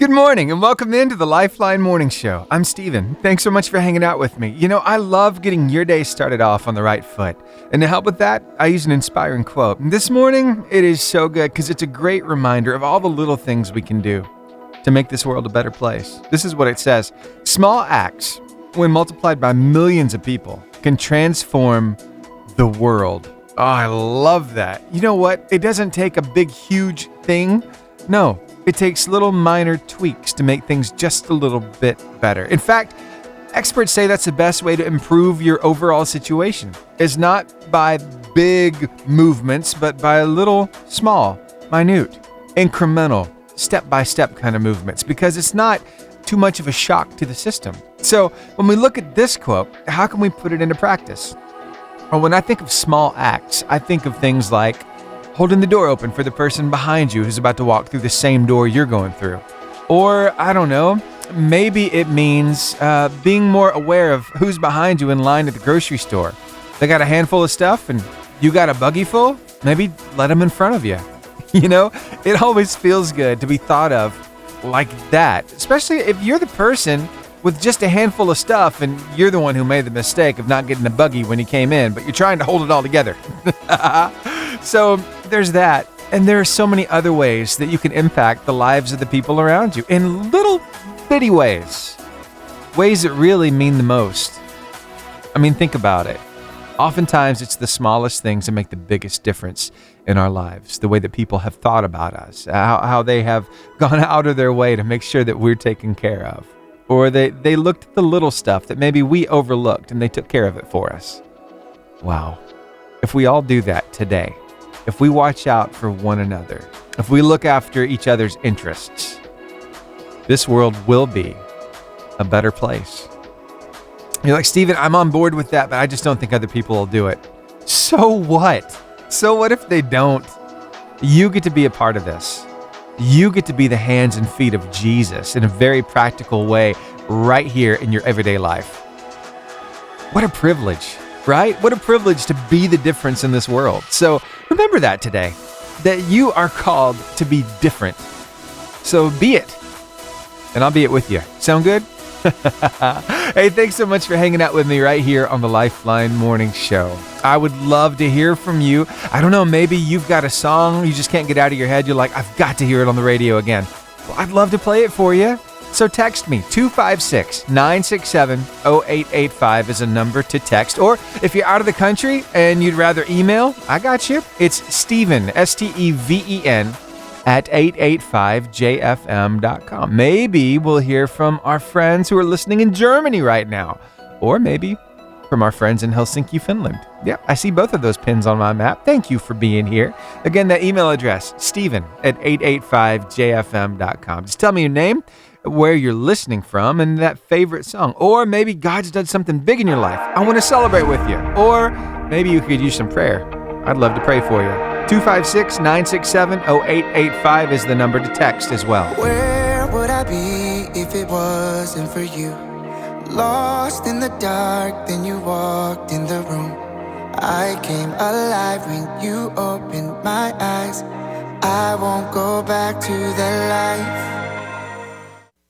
Good morning and welcome into the Lifeline Morning Show. I'm Steven. Thanks so much for hanging out with me. You know, I love getting your day started off on the right foot. And to help with that, I use an inspiring quote. And this morning, it is so good because it's a great reminder of all the little things we can do to make this world a better place. This is what it says. Small acts, when multiplied by millions of people, can transform the world. Oh, I love that. You know what? It doesn't take a big, huge thing. No. It takes little minor tweaks to make things just a little bit better. In fact, experts say that's the best way to improve your overall situation. It's not by big movements, but by little, small, minute, incremental, step-by-step kind of movements, because it's not too much of a shock to the system. So when we look at this quote, how can we put it into practice? Well, when I think of small acts, I think of things like holding the door open for the person behind you who's about to walk through the same door you're going through. Or, I don't know, maybe it means being more aware of who's behind you in line at the grocery store. They got a handful of stuff and you got a buggy full? Maybe let them in front of you. You know, it always feels good to be thought of like that, especially if you're the person with just a handful of stuff and you're the one who made the mistake of not getting the buggy when you came in, but you're trying to hold it all together. So there's that. And there are so many other ways that you can impact the lives of the people around you in little bitty ways. Ways that really mean the most. I mean, think about it. Oftentimes it's the smallest things that make the biggest difference in our lives. The way that people have thought about us, how they have gone out of their way to make sure that we're taken care of. Or they looked at the little stuff that maybe we overlooked and they took care of it for us. Wow. If we all do that today, if we watch out for one another, if we look after each other's interests, this world will be a better place. You're like, Steven, I'm on board with that, but I just don't think other people will do it. So what? So what if they don't? You get to be a part of this. You get to be the hands and feet of Jesus in a very practical way right here in your everyday life. What a privilege, right? What a privilege to be the difference in this world. So remember that today, that you are called to be different. So be it, and I'll be it with you. Sound good? Hey, thanks so much for hanging out with me right here on the Lifeline Morning Show. I would love to hear from you. I don't know, maybe you've got a song you just can't get out of your head. You're like, I've got to hear it on the radio again. Well, I'd love to play it for you. So text me, 256-967-0885 is a number to text. Or if you're out of the country and you'd rather email, I got you. It's Steven, Steven, at 885jfm.com. Maybe we'll hear from our friends who are listening in Germany right now. Or maybe from our friends in Helsinki, Finland. Yeah, I see both of those pins on my map. Thank you for being here. Again, that email address, Steven at 885jfm.com. Just tell me your name, where you're listening from, and that favorite song. Or maybe God's done something big in your life. I want to celebrate with you. Or maybe you could use some prayer. I'd love to pray for you. 256-967-0885 is the number to text as well. Where would I be if it wasn't for you? Lost in the dark, then you walked in the room. I came alive when you opened my eyes. I won't go back to the life.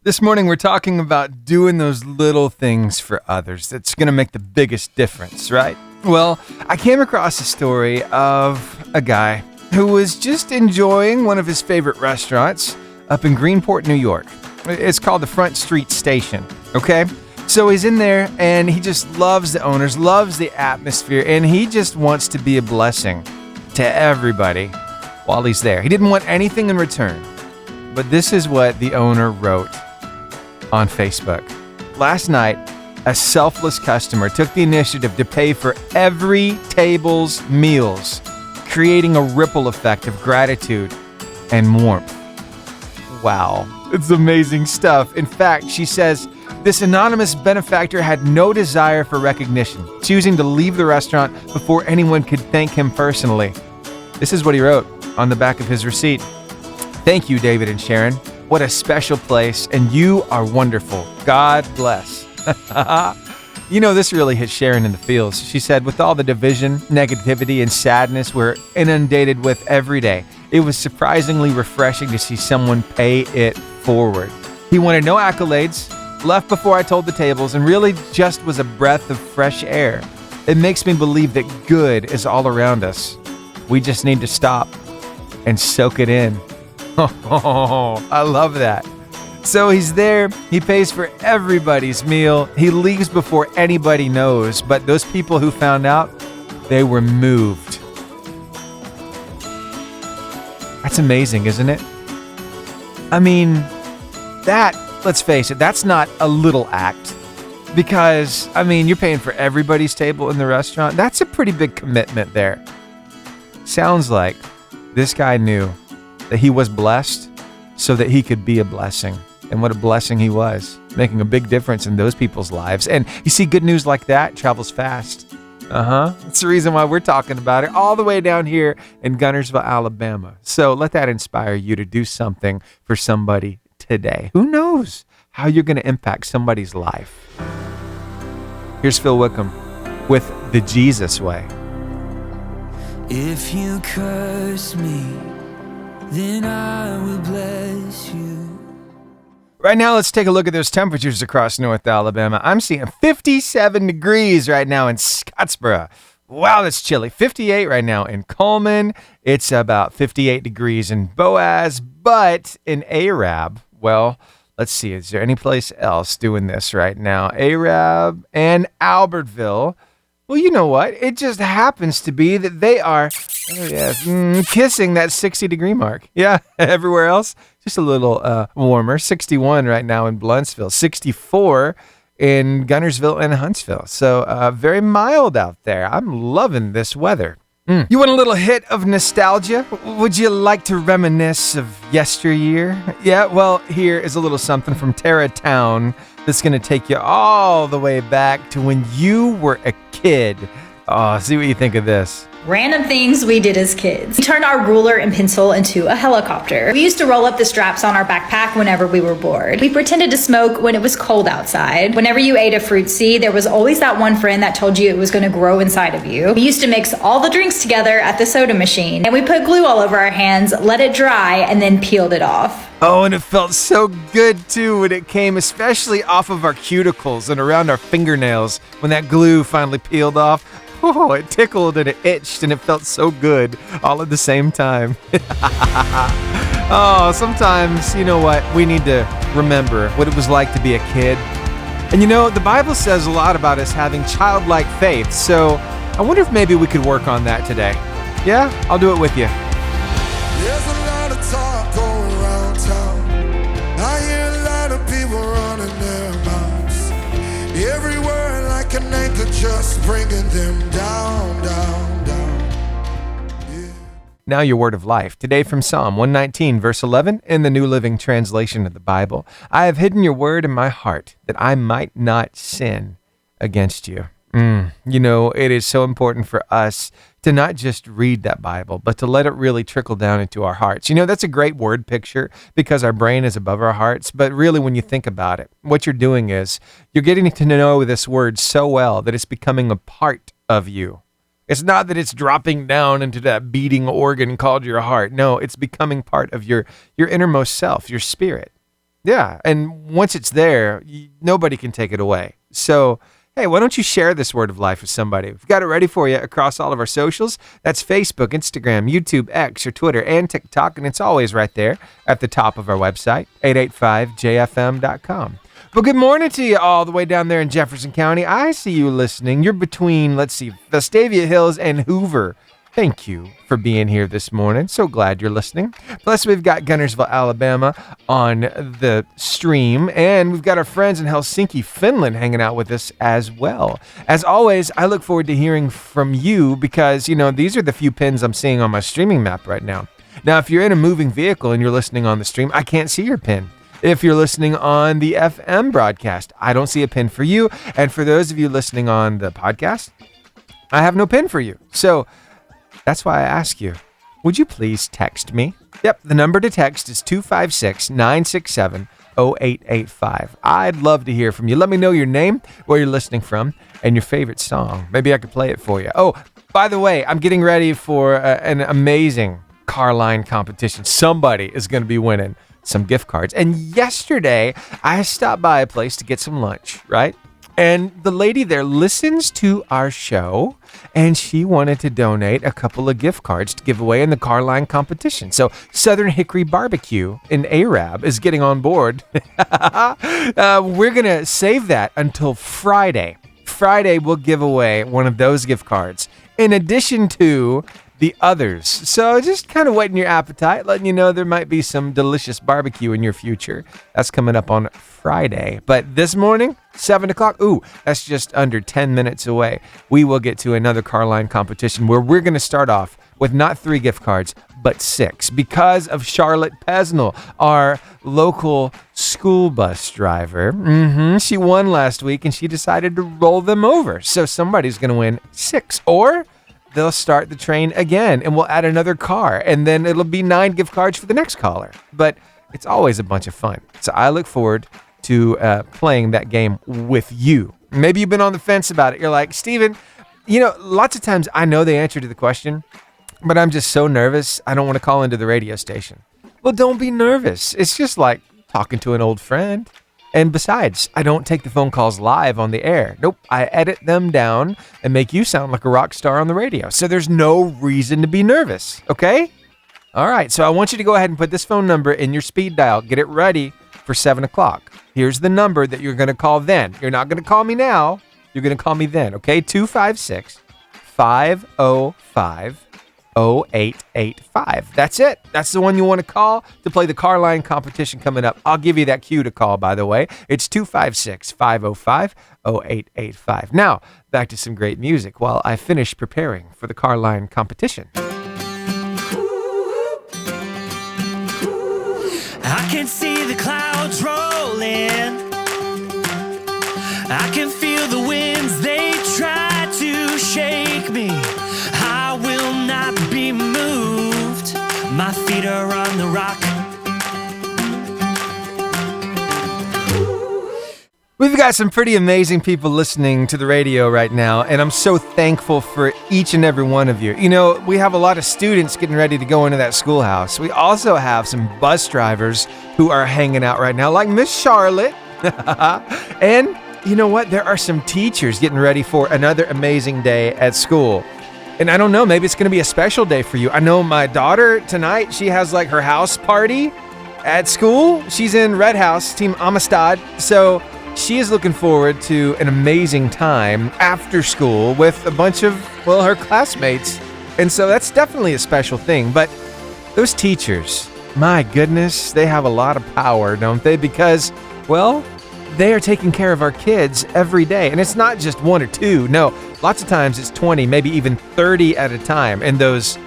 This morning we're talking about doing those little things for others. That's going to make the biggest difference, right? Well, I came across a story of a guy who was just enjoying one of his favorite restaurants up in Greenport, New York. It's called the Front Street Station, okay? So he's in there and he just loves the owners, loves the atmosphere, and he just wants to be a blessing to everybody while he's there. He didn't want anything in return. But this is what the owner wrote on Facebook. Last night, a selfless customer took the initiative to pay for every table's meals, creating a ripple effect of gratitude and warmth. Wow, it's amazing stuff. In fact, she says, this anonymous benefactor had no desire for recognition, choosing to leave the restaurant before anyone could thank him personally. This is what he wrote on the back of his receipt. Thank you, David and Sharon. What a special place, and you are wonderful. God bless. You know, this really hit Sharon in the feels. She said, with all the division, negativity, and sadness we're inundated with every day, it was surprisingly refreshing to see someone pay it forward. He wanted no accolades, left before I told the tables, and really just was a breath of fresh air. It makes me believe that good is all around us. We just need to stop and soak it in. Oh, I love that. So he's there, he pays for everybody's meal, he leaves before anybody knows, but those people who found out, they were moved. That's amazing, isn't it? I mean, that, let's face it, that's not a little act. Because, I mean, you're paying for everybody's table in the restaurant. That's a pretty big commitment there. Sounds like this guy knew that he was blessed so that he could be a blessing. And what a blessing he was, making a big difference in those people's lives. And you see, good news like that travels fast. That's the reason why we're talking about it all the way down here in Guntersville, Alabama. So let that inspire you to do something for somebody today. Who knows how you're going to impact somebody's life? Here's Phil Wickham with The Jesus Way. If you curse me, then I will bless you. Right now, let's take a look at those temperatures across North Alabama. I'm seeing 57 degrees right now in Scottsboro. Wow, that's chilly. 58 right now in Coleman. It's about 58 degrees in Boaz, but in Arab, well, let's see, is there any place else doing this right now? Arab and Albertville. Well, you know what? It just happens to be that they are kissing that 60-degree mark. Yeah, everywhere else, just a little warmer. 61 right now in Blunsville, 64 in Guntersville and Huntsville. So very mild out there. I'm loving this weather. You want a little hit of nostalgia? Would you like to reminisce of yesteryear? Yeah, well, here is a little something from Tarrytown that's going to take you all the way back to when you were a kid. Oh, see what you think of this. Random things we did as kids. We turned our ruler and pencil into a helicopter. We used to roll up the straps on our backpack whenever we were bored. We pretended to smoke when it was cold outside. Whenever you ate a fruit seed, there was always that one friend that told you it was going to grow inside of you. We used to mix all the drinks together at the soda machine, and we put glue all over our hands, let it dry, and then peeled it off. Oh, and it felt so good, too, when it came, especially off of our cuticles and around our fingernails, when that glue finally peeled off. Oh, it tickled and it itched and it felt so good all at the same time. Oh, sometimes, you know what? We need to remember what it was like to be a kid. And you know, the Bible says a lot about us having childlike faith. So I wonder if maybe we could work on that today. Yeah, I'll do it with you. There's a lot of talk going around town. I hear a lot of people running their mouths. Everywhere like an anchor, just bringing them down, down, down. Yeah. Now your word of life. Today from Psalm 119, verse 11, in the New Living Translation of the Bible. I have hidden your word in my heart that I might not sin against you. You know, it is so important for us to not just read that Bible, but to let it really trickle down into our hearts. You know, that's a great word picture because our brain is above our hearts. But really, when you think about it, what you're doing is you're getting to know this word so well that it's becoming a part of you. It's not that it's dropping down into that beating organ called your heart. No, it's becoming part of your innermost self, your spirit. Yeah, and once it's there, nobody can take it away. So, hey, why don't you share this word of life with somebody? We've got it ready for you across all of our socials. That's Facebook, Instagram, YouTube, X, or Twitter, and TikTok. And it's always right there at the top of our website, 885jfm.com. Well, good morning to you all the way down there in Jefferson County. I see you listening. You're between, Vestavia Hills and Hoover. Thank you for being here this morning. So glad you're listening. Plus, we've got Guntersville, Alabama on the stream, and we've got our friends in Helsinki, Finland hanging out with us as well. As always, I look forward to hearing from you because, you know, these are the few pins I'm seeing on my streaming map right now. Now, if you're in a moving vehicle and you're listening on the stream, I can't see your pin. If you're listening on the FM broadcast, I don't see a pin for you. And for those of you listening on the podcast, I have no pin for you. So that's why I ask you, would you please text me? Yep, the number to text is 256-967-0885. I'd love to hear from you. Let me know your name, where you're listening from, and your favorite song. Maybe I could play it for you. Oh, by the way, I'm getting ready for an amazing car line competition. Somebody is going to be winning. some gift cards. And yesterday, I stopped by a place to get some lunch, right? And the lady there listens to our show, and she wanted to donate a couple of gift cards to give away in the car line competition. So Southern Hickory Barbecue in Arab is getting on board. We're going to save that until Friday. Friday, we'll give away one of those gift cards in addition to the others. So just kind of whetting your appetite, letting you know there might be some delicious barbecue in your future. That's coming up on Friday. But this morning, 7 o'clock, that's just under 10 minutes away. We will get to another car line competition where we're going to start off with not 3 gift cards, but 6 because of Charlotte Pesnell, our local school bus driver. She won last week and she decided to roll them over. So somebody's going to win 6, or they'll start the train again and we'll add another car, and then it'll be 9 gift cards for the next caller. But it's always a bunch of fun. So I look forward to playing that game with you. Maybe you've been on the fence about it. You're like, Steven, lots of times I know the answer to the question, but I'm just so nervous. I don't want to call into the radio station. Well, don't be nervous. It's just like talking to an old friend. And besides, I don't take the phone calls live on the air. Nope, I edit them down and make you sound like a rock star on the radio. So there's no reason to be nervous, okay? All right, so I want you to go ahead and put this phone number in your speed dial. Get it ready for 7 o'clock. Here's the number that you're going to call then. You're not going to call me now. You're going to call me then, okay? 256-505-0885. That's it. That's the one you want to call to play the car line competition coming up. I'll give you that cue to call, by the way. It's 256-505-0885. Now, back to some great music while I finish preparing for the car line competition. I can see the clouds rolling. I can feel the winds, they try to shake me. I will not be moved. My feet are on the rock. We've got some pretty amazing people listening to the radio right now, and I'm so thankful for each and every one of you. We have a lot of students getting ready to go into that schoolhouse. We also have some bus drivers who are hanging out right now, like Miss Charlotte. And you know what? There are some teachers getting ready for another amazing day at school. And I don't know, maybe it's going to be a special day for you. I know my daughter tonight, she has like her house party at school. She's in Red House, Team Amistad. So she is looking forward to an amazing time after school with a bunch of, her classmates. And so that's definitely a special thing. But those teachers, my goodness, they have a lot of power, don't they? Because, they are taking care of our kids every day. And it's not just 1 or 2. No, lots of times it's 20, maybe even 30 at a time. And those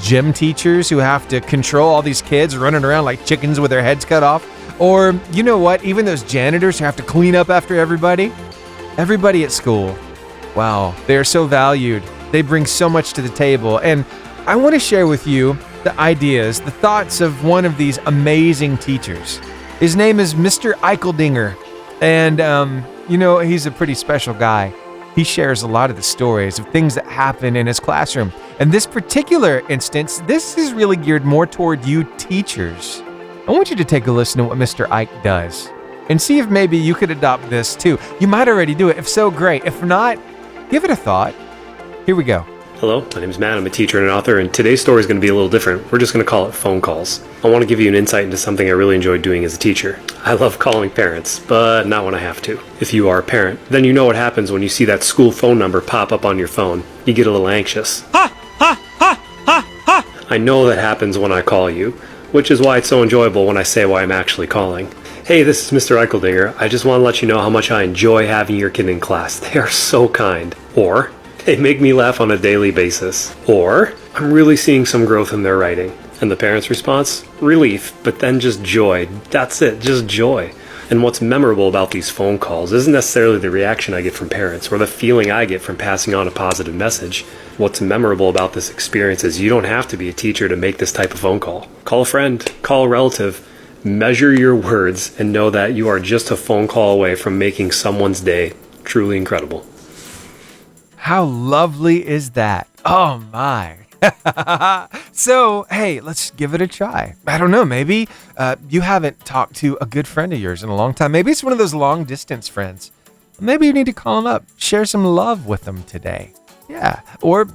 gym teachers who have to control all these kids running around like chickens with their heads cut off. Or, you know what, even those janitors who have to clean up after everybody. Everybody at school. Wow, they're so valued. They bring so much to the table. And I want to share with you the ideas, the thoughts of one of these amazing teachers. His name is Mr. Eicheldinger. And, he's a pretty special guy. He shares a lot of the stories of things that happen in his classroom. And this particular instance, this is really geared more toward you teachers. I want you to take a listen to what Mr. Ike does and see if maybe you could adopt this too. You might already do it. If so, great. If not, give it a thought. Here we go. Hello, my name is Matt. I'm a teacher and an author, and today's story is going to be a little different. We're just going to call it phone calls. I want to give you an insight into something I really enjoy doing as a teacher. I love calling parents, but not when I have to. If you are a parent, then you know what happens when you see that school phone number pop up on your phone. You get a little anxious. I know that happens when I call you, which is why it's so enjoyable when I say why I'm actually calling. Hey, this is Mr. Eicheldinger. I just want to let you know how much I enjoy having your kid in class. They are so kind. Or, they make me laugh on a daily basis. Or, I'm really seeing some growth in their writing. And the parent's response? Relief, but then just joy. That's it, just joy. And what's memorable about these phone calls isn't necessarily the reaction I get from parents or the feeling I get from passing on a positive message. What's memorable about this experience is you don't have to be a teacher to make this type of phone call. Call a friend, call a relative, measure your words, and know that you are just a phone call away from making someone's day truly incredible. How lovely is that? Oh my. So, hey, let's give it a try. I don't know, maybe you haven't talked to a good friend of yours in a long time. Maybe it's one of those long distance friends. Maybe you need to call them up, share some love with them today. Yeah. Or,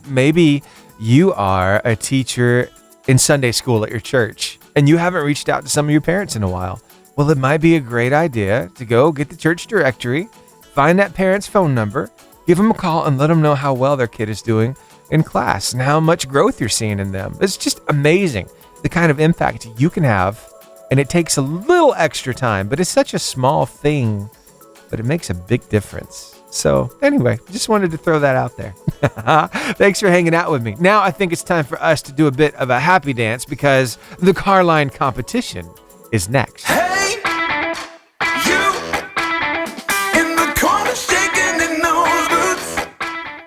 maybe you are a teacher in Sunday school at your church and you haven't reached out to some of your parents in a while. Well, it might be a great idea to go get the church directory, find that parent's phone number, give them a call and let them know how well their kid is doing in class and how much growth you're seeing in them. It's just amazing the kind of impact you can have. And it takes a little extra time, but it's such a small thing, but it makes a big difference. So anyway, just wanted to throw that out there. Thanks for hanging out with me. Now I think it's time for us to do a bit of a happy dance because the car line competition is next. Hey, you in the corner shaking in those boots.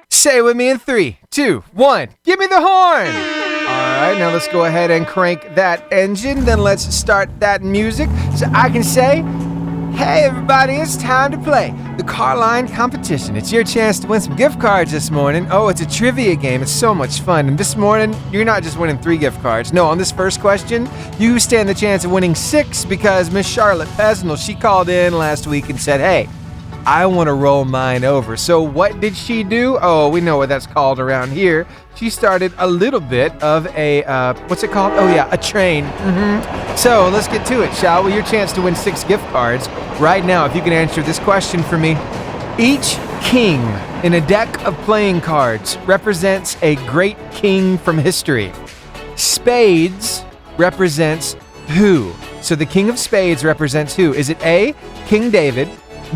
Say it with me in 3, 2, 1. Give me the horn. All right, now let's go ahead and crank that engine. Then let's start that music so I can say, hey everybody, it's time to play the car line competition. It's your chance to win some gift cards this morning. Oh, it's a trivia game. It's so much fun. And this morning, you're not just winning 3 gift cards. No, on this first question, you stand the chance of winning 6 because Miss Charlotte Pesnell, she called in last week and said, hey, I want to roll mine over. So what did she do? Oh, we know what that's called around here. She started a little bit of a, what's it called? Oh yeah, a train. So let's get to it, shall we? Your chance to win 6 gift cards right now. If you can answer this question for me. Each king in a deck of playing cards represents a great king from history. Spades represents who? So the king of spades represents who? Is it A, King David,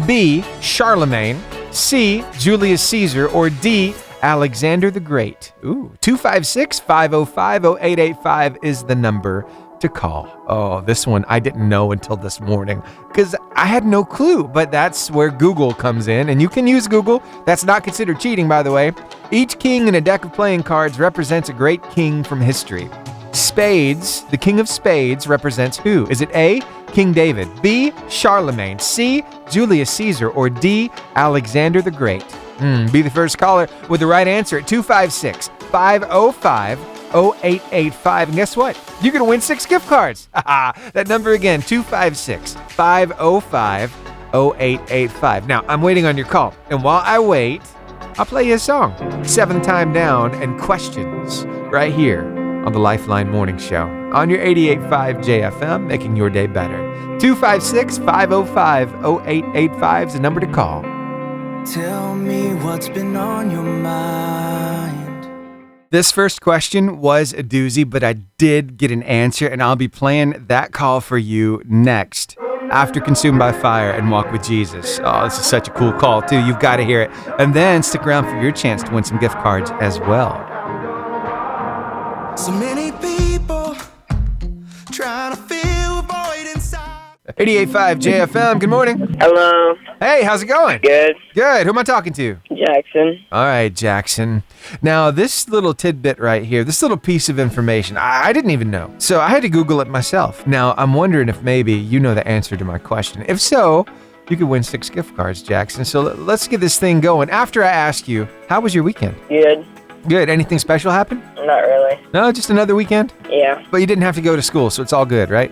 B, Charlemagne, C, Julius Caesar, or D, Alexander the Great? Ooh, 256-505-0885 is the number to call. Oh, this one I didn't know until this morning because I had no clue, but that's where Google comes in, and you can use Google. That's not considered cheating, by the way. Each king in a deck of playing cards represents a great king from history. Spades, the king of spades represents who? Is it A, King David, B, Charlemagne, C, Julius Caesar, or D, Alexander the Great? Be the first caller with the right answer at 256-505-0885. And guess what? You're going to win 6 gift cards. That number again, 256-505-0885. Now, I'm waiting on your call. And while I wait, I'll play you a song. 7th Time Down and Questions right here on the Lifeline Morning Show on your 88.5 JFM, making your day better. 256-505-0885 is the number to call. Tell me what's been on your mind. This first question was a doozy, but I did get an answer, and I'll be playing that call for you next after Consumed by Fire and Walk with Jesus. Oh, this is such a cool call, too. You've got to hear it. And then stick around for your chance to win some gift cards as well. So many people trying to fill a void inside. 88.5 JFM, good morning. Hello. Hey, how's it going? Good. Good. Who am I talking to? Jackson. All right, Jackson. Now, this little tidbit right here, this little piece of information, I didn't even know. So I had to Google it myself. Now, I'm wondering if maybe you know the answer to my question. If so, you could win 6 gift cards, Jackson. So let's get this thing going. After I ask you, how was your weekend? Good. Good. Anything special happen? Not really. No, just another weekend? Yeah. But you didn't have to go to school, so it's all good, right?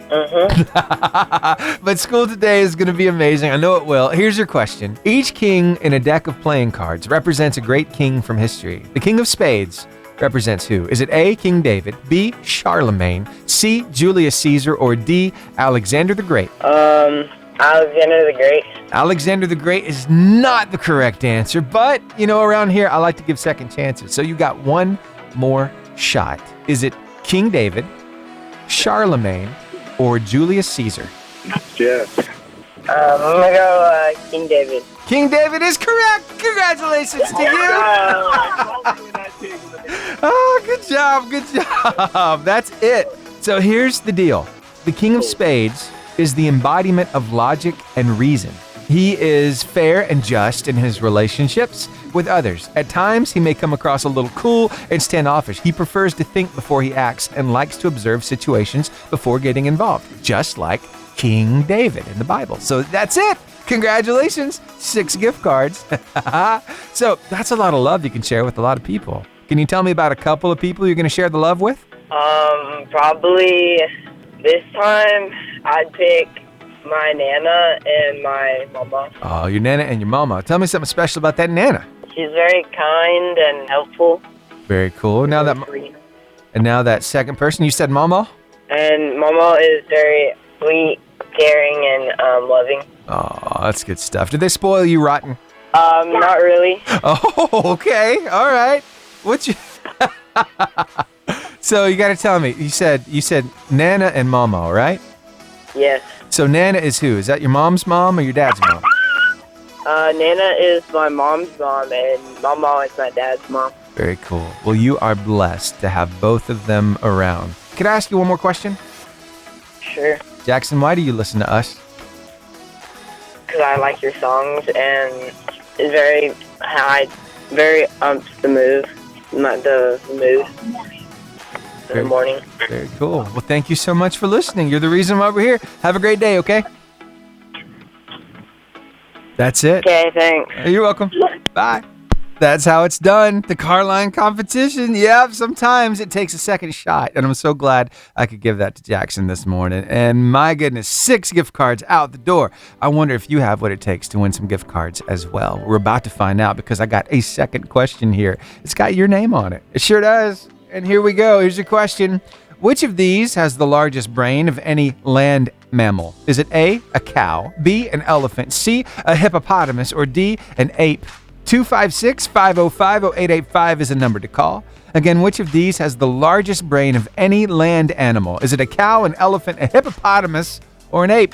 But school today is going to be amazing. I know it will. Here's your question. Each king in a deck of playing cards represents a great king from history. The king of spades represents who? Is it A, King David, B, Charlemagne, C, Julius Caesar, or D, Alexander the Great? Alexander the Great. Alexander the Great is not the correct answer, but, around here, I like to give second chances. So you got one more shot. Is it King David, Charlemagne, or Julius Caesar? I'm gonna go King David. King David is correct. Congratulations to you. Oh, good job. Good job. That's it. So here's the deal. The King of Spades is the embodiment of logic and reason. He is fair and just in his relationships with others. At times, he may come across a little cool and standoffish. He prefers to think before he acts and likes to observe situations before getting involved, just like King David in the Bible. So that's it. Congratulations. 6 gift cards. So that's a lot of love you can share with a lot of people. Can you tell me about a couple of people you're going to share the love with? Probably this time I'd pick my Nana and my mama. Oh, your Nana and your mama. Tell me something special about that Nana. She's very kind and helpful. Very cool. Now that Sweet. and now that second person, you said mama? And mama is very sweet, caring, and loving. Oh, that's good stuff. Did they spoil you rotten? Not really. Oh, okay. All right. What's your So you got to tell me. You said Nana and Mama, right? Yes. So Nana is who? Is that your mom's mom or your dad's mom? Nana is my mom's mom, and Mama is my dad's mom. Very cool. Well, you are blessed to have both of them around. Can I ask you one more question? Sure. Jackson, why do you listen to us? Because I like your songs, and it's very high, very umps the mood, not the mood. In the morning. Very cool. Well, thank you so much for listening. You're the reason why we're here. Have a great day, okay? That's it. Okay, thanks. You're welcome. Bye. That's how it's done. The car line competition. Yep, sometimes it takes a second shot. And I'm so glad I could give that to Jackson this morning. And my goodness, 6 gift cards out the door. I wonder if you have what it takes to win some gift cards as well. We're about to find out because I got a second question here. It's got your name on it. It sure does. And here we go. Here's your question. Which of these has the largest brain of any land mammal? Is it A, a cow, B, an elephant, C, a hippopotamus, or D, an ape? 256-505-0885 is a number to call. Again, which of these has the largest brain of any land animal? Is it a cow, an elephant, a hippopotamus, or an ape?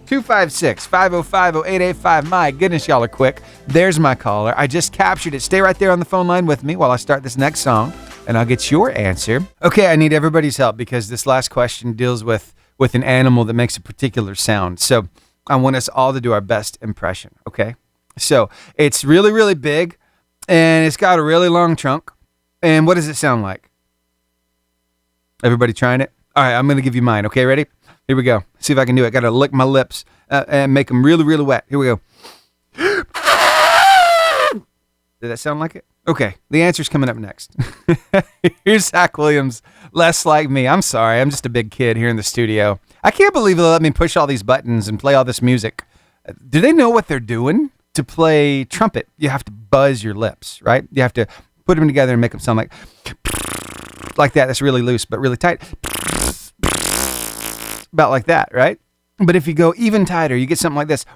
256-505-0885. My goodness, y'all are quick. There's my caller. I just captured it. Stay right there on the phone line with me while I start this next song, and I'll get your answer. Okay, I need everybody's help because this last question deals with an animal that makes a particular sound. So I want us all to do our best impression, okay? So it's really, really big, and it's got a really long trunk. And what does it sound like? Everybody trying it? All right, I'm going to give you mine, okay? Ready? Here we go. See if I can do it. Got to lick my lips and make them really, really wet. Here we go. Did that sound like it? Okay, the answer's coming up next. Here's Zach Williams, Less Like Me. I'm sorry, I'm just a big kid here in the studio. I can't believe they let me push all these buttons and play all this music. Do they know what they're doing? To play trumpet, you have to buzz your lips, right? You have to put them together and make them sound like that. That's really loose, but really tight. About like that, right? But if you go even tighter, you get something like this.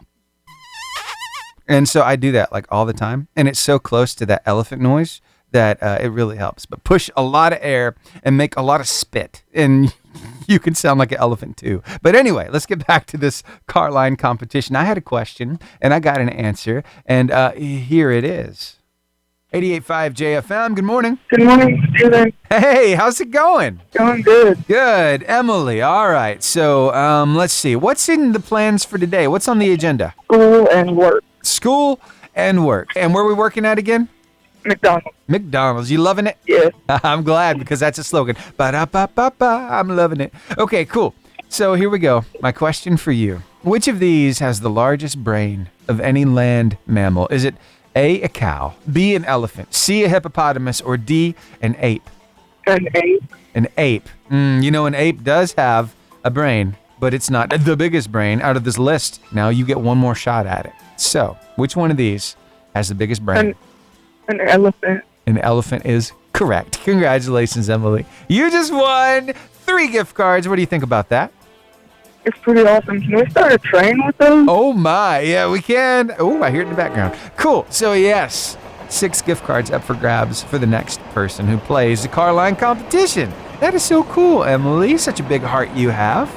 And so I do that like all the time. And it's so close to that elephant noise that it really helps. But push a lot of air and make a lot of spit. And you can sound like an elephant too. But anyway, let's get back to this car line competition. I had a question and I got an answer. And here it is. 88.5 JFM, good morning. Good morning, Steven. Hey, how's it going? Going good. Good. Emily, all right. So let's see. What's in the plans for today? What's on the agenda? School and work. School and work. And where are we working at again? McDonald's. McDonald's. You loving it? Yes. I'm glad because that's a slogan. Ba-da-ba-ba-ba. I'm loving it. Okay, cool. So here we go. My question for you. Which of these has the largest brain of any land mammal? Is it A, a cow, B, an elephant, C, a hippopotamus, or D, an ape? An ape. An ape. You know, an ape does have a brain, but it's not the biggest brain out of this list. Now you get one more shot at it. So, which one of these has the biggest brain? An elephant. An elephant is correct. Congratulations, Emily. You just won 3 gift cards. What do you think about that? It's pretty awesome. Can we start a train with those? Oh my, yeah, we can. Oh, I hear it in the background. Cool. So yes, 6 gift cards up for grabs for the next person who plays the car line competition. That is so cool, Emily. Such a big heart you have.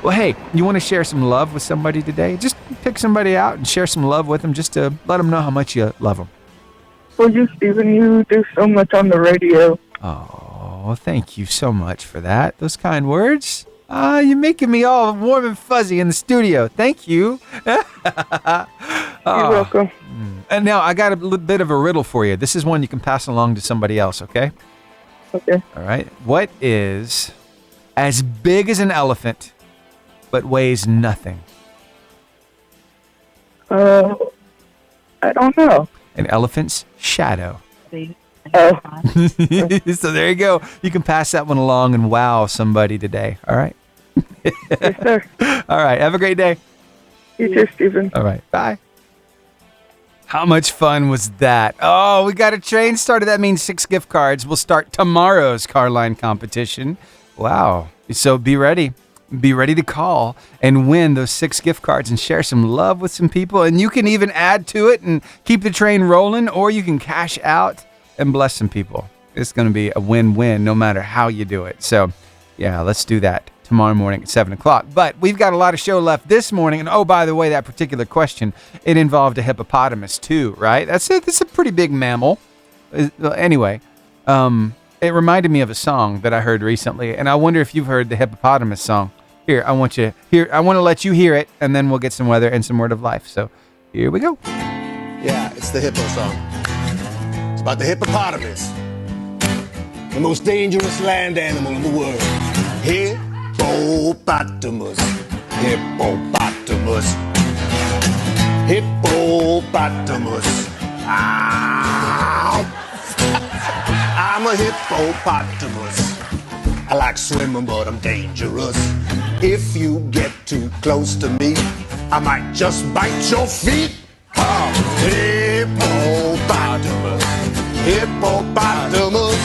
Well, hey, you want to share some love with somebody today? Just pick somebody out and share some love with them just to let them know how much you love them. Well, you, Steven, you do so much on the radio. Oh, thank you so much for that. Those kind words. You're making me all warm and fuzzy in the studio. Thank you. You're welcome. And now I got a little bit of a riddle for you. This is one you can pass along to somebody else, okay? Okay. All right. What is as big as an elephant but weighs nothing? I don't know. An elephant's shadow. Oh, So there you go. You can pass that one along and wow somebody today. All right. yes, sir. All right. Have a great day. You too, Stephen. All right. Bye. How much fun was that? Oh, we got a train started. That means 6 gift cards. We'll start tomorrow's car line competition. Wow. So be ready. Be ready to call and win those 6 gift cards and share some love with some people. And you can even add to it and keep the train rolling, or you can cash out and bless some people. It's going to be a win-win no matter how you do it. So, yeah, let's do that tomorrow morning at 7 o'clock. But we've got a lot of show left this morning. And, oh, by the way, that particular question, it involved a hippopotamus too, right? That's it. It's a pretty big mammal. Anyway, it reminded me of a song that I heard recently. And I wonder if you've heard the hippopotamus song. Here, I want to let you hear it, and then we'll get some weather and some word of life. So here we go. Yeah, it's the hippo song. It's about the hippopotamus, the most dangerous land animal in the world. Hippopotamus, hippopotamus, hippopotamus. Ow! I'm a hippopotamus. I like swimming, but I'm dangerous. If you get too close to me, I might just bite your feet. Oh, hippopotamus, hippopotamus,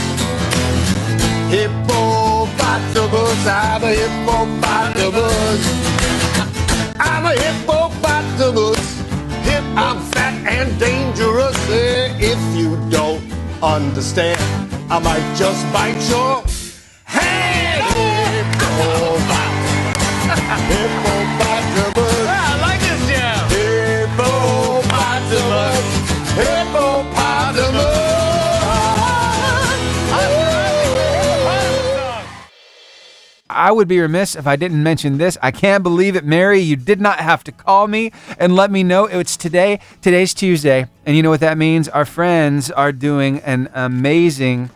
hippopotamus. I'm a hippopotamus. I'm a hippopotamus. I'm fat and dangerous. If you don't understand, I might just bite your hand. Hippopotamus. I like this jam. Hippopotamus. Hippopotamus. I would be remiss if I didn't mention this. I can't believe it, Mary. You did not have to call me and let me know it's today. Today's Tuesday. And you know what that means? Our friends are doing an amazing,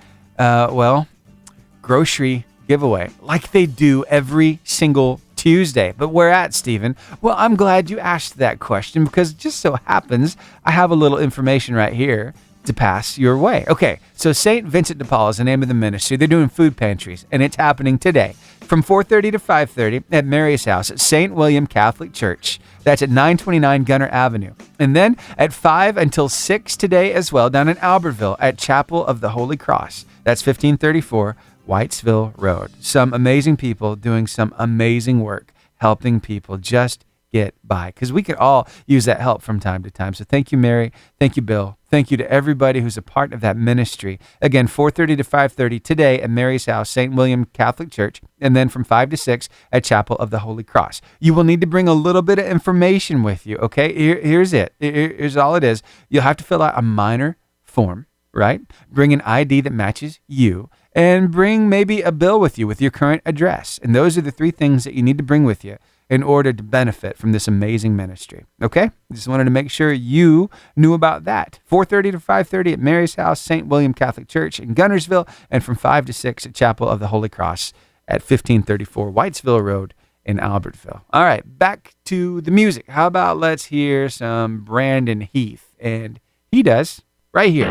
grocery giveaway like they do every single Tuesday. But where at, Stephen? Well, I'm glad you asked that question because it just so happens I have a little information right here to pass your way. Okay, so St. Vincent de Paul is the name of the ministry. They're doing food pantries, and it's happening today from 4:30 to 5:30 at Mary's house at St. William Catholic Church. That's at 929 Gunner Avenue. And then at 5 until 6 today as well down in Albertville at Chapel of the Holy Cross. That's 1534 Whitesville Road. Some amazing people doing some amazing work, helping people just get by, because we could all use that help from time to time. So thank you, Mary. Thank you, Bill. Thank you to everybody who's a part of that ministry. Again, 4:30 to 5:30 today at Mary's house, St. William Catholic Church, and then from 5 to 6 at Chapel of the Holy Cross. You will need to bring a little bit of information with you, okay? Here's it. Here's all it is. You'll have to fill out a minor form, right? Bring an ID that matches you, and bring maybe a bill with you with your current address. And those are the 3 things that you need to bring with you in order to benefit from this amazing ministry. Okay? Just wanted to make sure you knew about that. 4:30 to 5:30 at Mary's house, St. William Catholic Church in Gunnersville, and from 5 to 6 at Chapel of the Holy Cross at 1534 Whitesville Road in Albertville. All right, back to the music. How about let's hear some Brandon Heath? And he does right here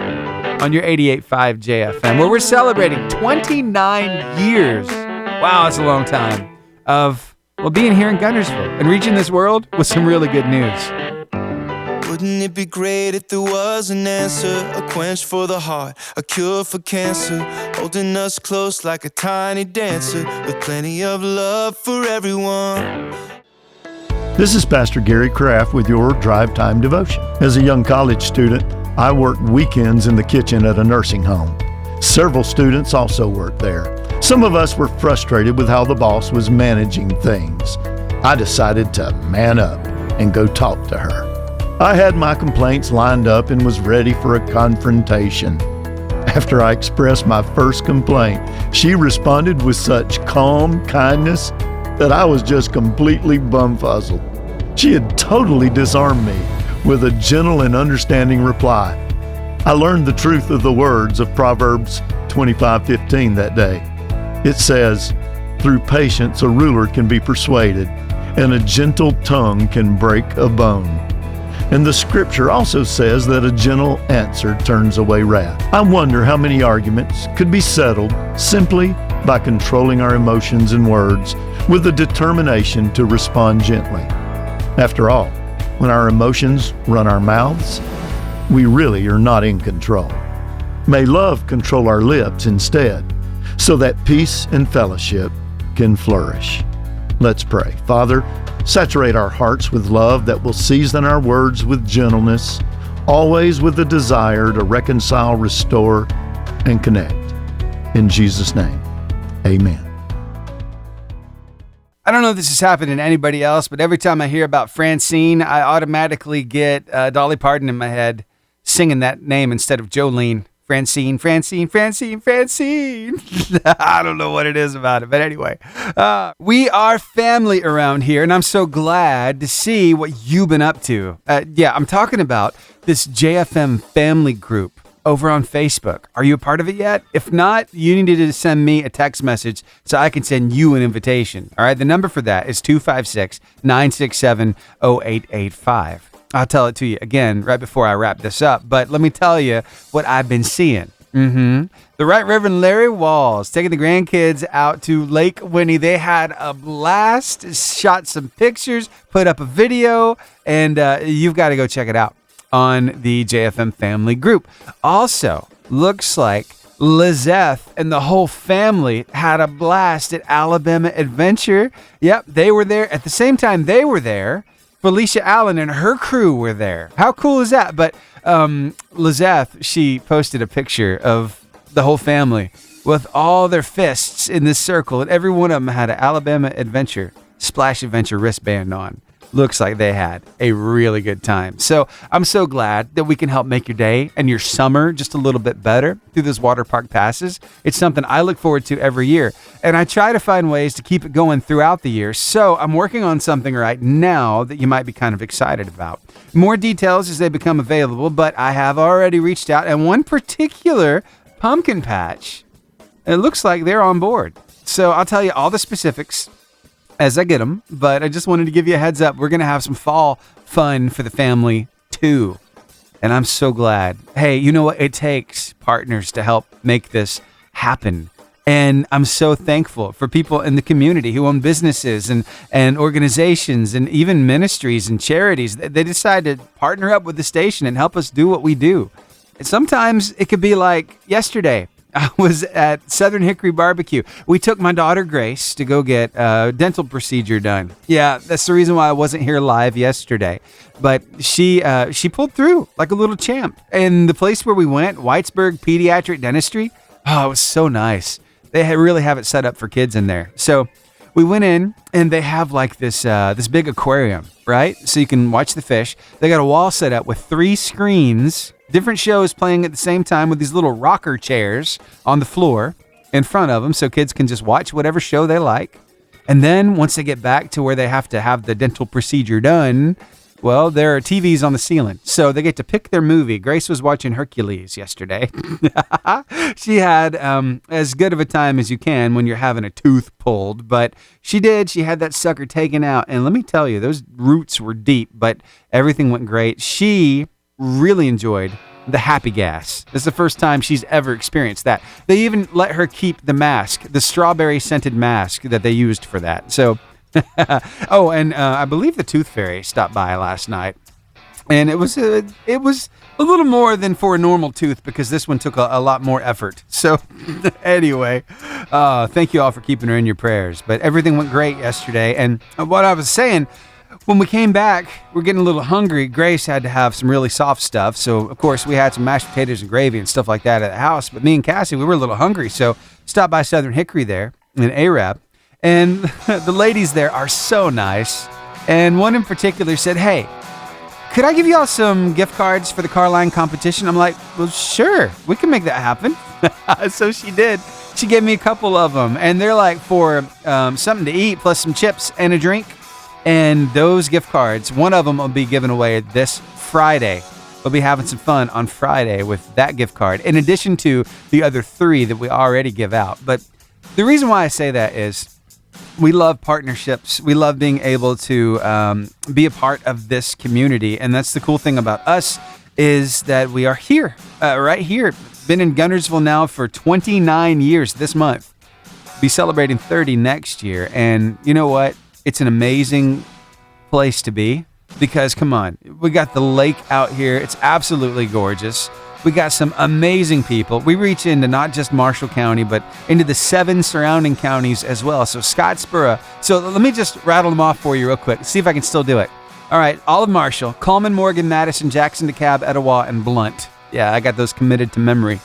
on your 88.5 JFM, where we're celebrating 29 years. Wow, that's a long time of being here in Gunnersville and reaching this world with some really good news. Wouldn't it be great if there was an answer, a quench for the heart, a cure for cancer, holding us close like a tiny dancer, with plenty of love for everyone. This is Pastor Gary Kraft with your Drive Time Devotion. As a young college student, I worked weekends in the kitchen at a nursing home. Several students also worked there. Some of us were frustrated with how the boss was managing things. I decided to man up and go talk to her. I had my complaints lined up and was ready for a confrontation. After I expressed my first complaint, she responded with such calm kindness that I was just completely bumfuzzled. She had totally disarmed me with a gentle and understanding reply. I learned the truth of the words of Proverbs 25:15 that day. It says, "Through patience a ruler can be persuaded, and a gentle tongue can break a bone." And the scripture also says that a gentle answer turns away wrath. I wonder how many arguments could be settled simply by controlling our emotions and words with the determination to respond gently. After all, when our emotions run our mouths, we really are not in control. May love control our lips instead, so that peace and fellowship can flourish. Let's pray. Father, saturate our hearts with love that will season our words with gentleness, always with the desire to reconcile, restore, and connect. In Jesus' name, amen. I don't know if this has happened to anybody else, but every time I hear about Francine, I automatically get Dolly Parton in my head singing that name instead of Jolene. Francine. I don't know what it is about it, but anyway. We are family around here, and I'm so glad to see what you've been up to. I'm talking about this JFM family group over on Facebook. Are you a part of it yet? If not, you need to send me a text message so I can send you an invitation. All right, the number for that is 256-967-0885. I'll tell it to you again right before I wrap this up, but let me tell you what I've been seeing. The Right Reverend Larry Walls taking the grandkids out to Lake Winnie. They had a blast, shot some pictures, put up a video, and you've got to go check it out on the JFM family group. Also, looks like Lizeth and the whole family had a blast at Alabama Adventure. Yep, they were there. At the same time they were there, Felicia Allen and her crew were there. How cool is that? But Lizeth, she posted a picture of the whole family with all their fists in this circle, and every one of them had an Alabama Adventure, Splash Adventure wristband on. Looks like they had a really good time. So I'm so glad that we can help make your day and your summer just a little bit better through those water park passes. It's something I look forward to every year, and I try to find ways to keep it going throughout the year. So I'm working on something right now that you might be kind of excited about. More details as they become available, but I have already reached out, and one particular pumpkin patch, it looks like they're on board. So I'll tell you all the specifics as I get them, but I just wanted to give you a heads up. We're going to have some fall fun for the family too, and I'm so glad. Hey, you know what? It takes partners to help make this happen, and I'm so thankful for people in the community who own businesses and organizations and even ministries and charities. They decide to partner up with the station and help us do what we do. And sometimes it could be like yesterday. I was at Southern Hickory Barbecue. We took my daughter Grace to go get a dental procedure done. Yeah, that's the reason why I wasn't here live yesterday. But she pulled through like a little champ. And the place where we went, Whitesburg Pediatric Dentistry, oh, it was so nice. They really have it set up for kids in there. So we went in, and they have like this big aquarium, right? So you can watch the fish. They got a wall set up with 3 screens, different shows playing at the same time with these little rocker chairs on the floor in front of them so kids can just watch whatever show they like. And then once they get back to where they have to have the dental procedure done, well, there are TVs on the ceiling. So they get to pick their movie. Grace was watching Hercules yesterday. She had as good of a time as you can when you're having a tooth pulled. But she did. She had that sucker taken out. And let me tell you, those roots were deep, but everything went great. She really enjoyed the happy gas. This is the first time she's ever experienced that. They even let her keep the mask, the strawberry scented mask that they used for that. So, oh, and I believe the Tooth Fairy stopped by last night, and it was a little more than for a normal tooth because this one took a lot more effort. So, anyway, thank you all for keeping her in your prayers. But everything went great yesterday, and what I was saying. When we came back, we're getting a little hungry. Grace had to have some really soft stuff. So, of course, we had some mashed potatoes and gravy and stuff like that at the house. But me and Cassie, we were a little hungry. So, stopped by Southern Hickory there in Arab. And the ladies there are so nice. And one in particular said, hey, could I give y'all some gift cards for the car line competition? I'm like, well, sure. We can make that happen. So she did. She gave me a couple of them. And they're like for something to eat plus some chips and a drink. And those gift cards, one of them will be given away this Friday. We'll be having some fun on Friday with that gift card, in addition to the other 3 that we already give out. But the reason why I say that is We love partnerships. We love being able to be a part of this community. And that's the cool thing about us is that we are here, right here. Been in Guntersville now for 29 years this month. Be celebrating 30 next year. And you know what? It's an amazing place to be because, come on, we got the lake out here. It's absolutely gorgeous. We got some amazing people. We reach into not just Marshall County, but into the 7 surrounding counties as well. So Scottsboro. So let me just rattle them off for you real quick. See if I can still do it. All right. All of Marshall, Coleman, Morgan, Madison, Jackson, DeKalb, Etowah, and Blunt. Yeah, I got those committed to memory.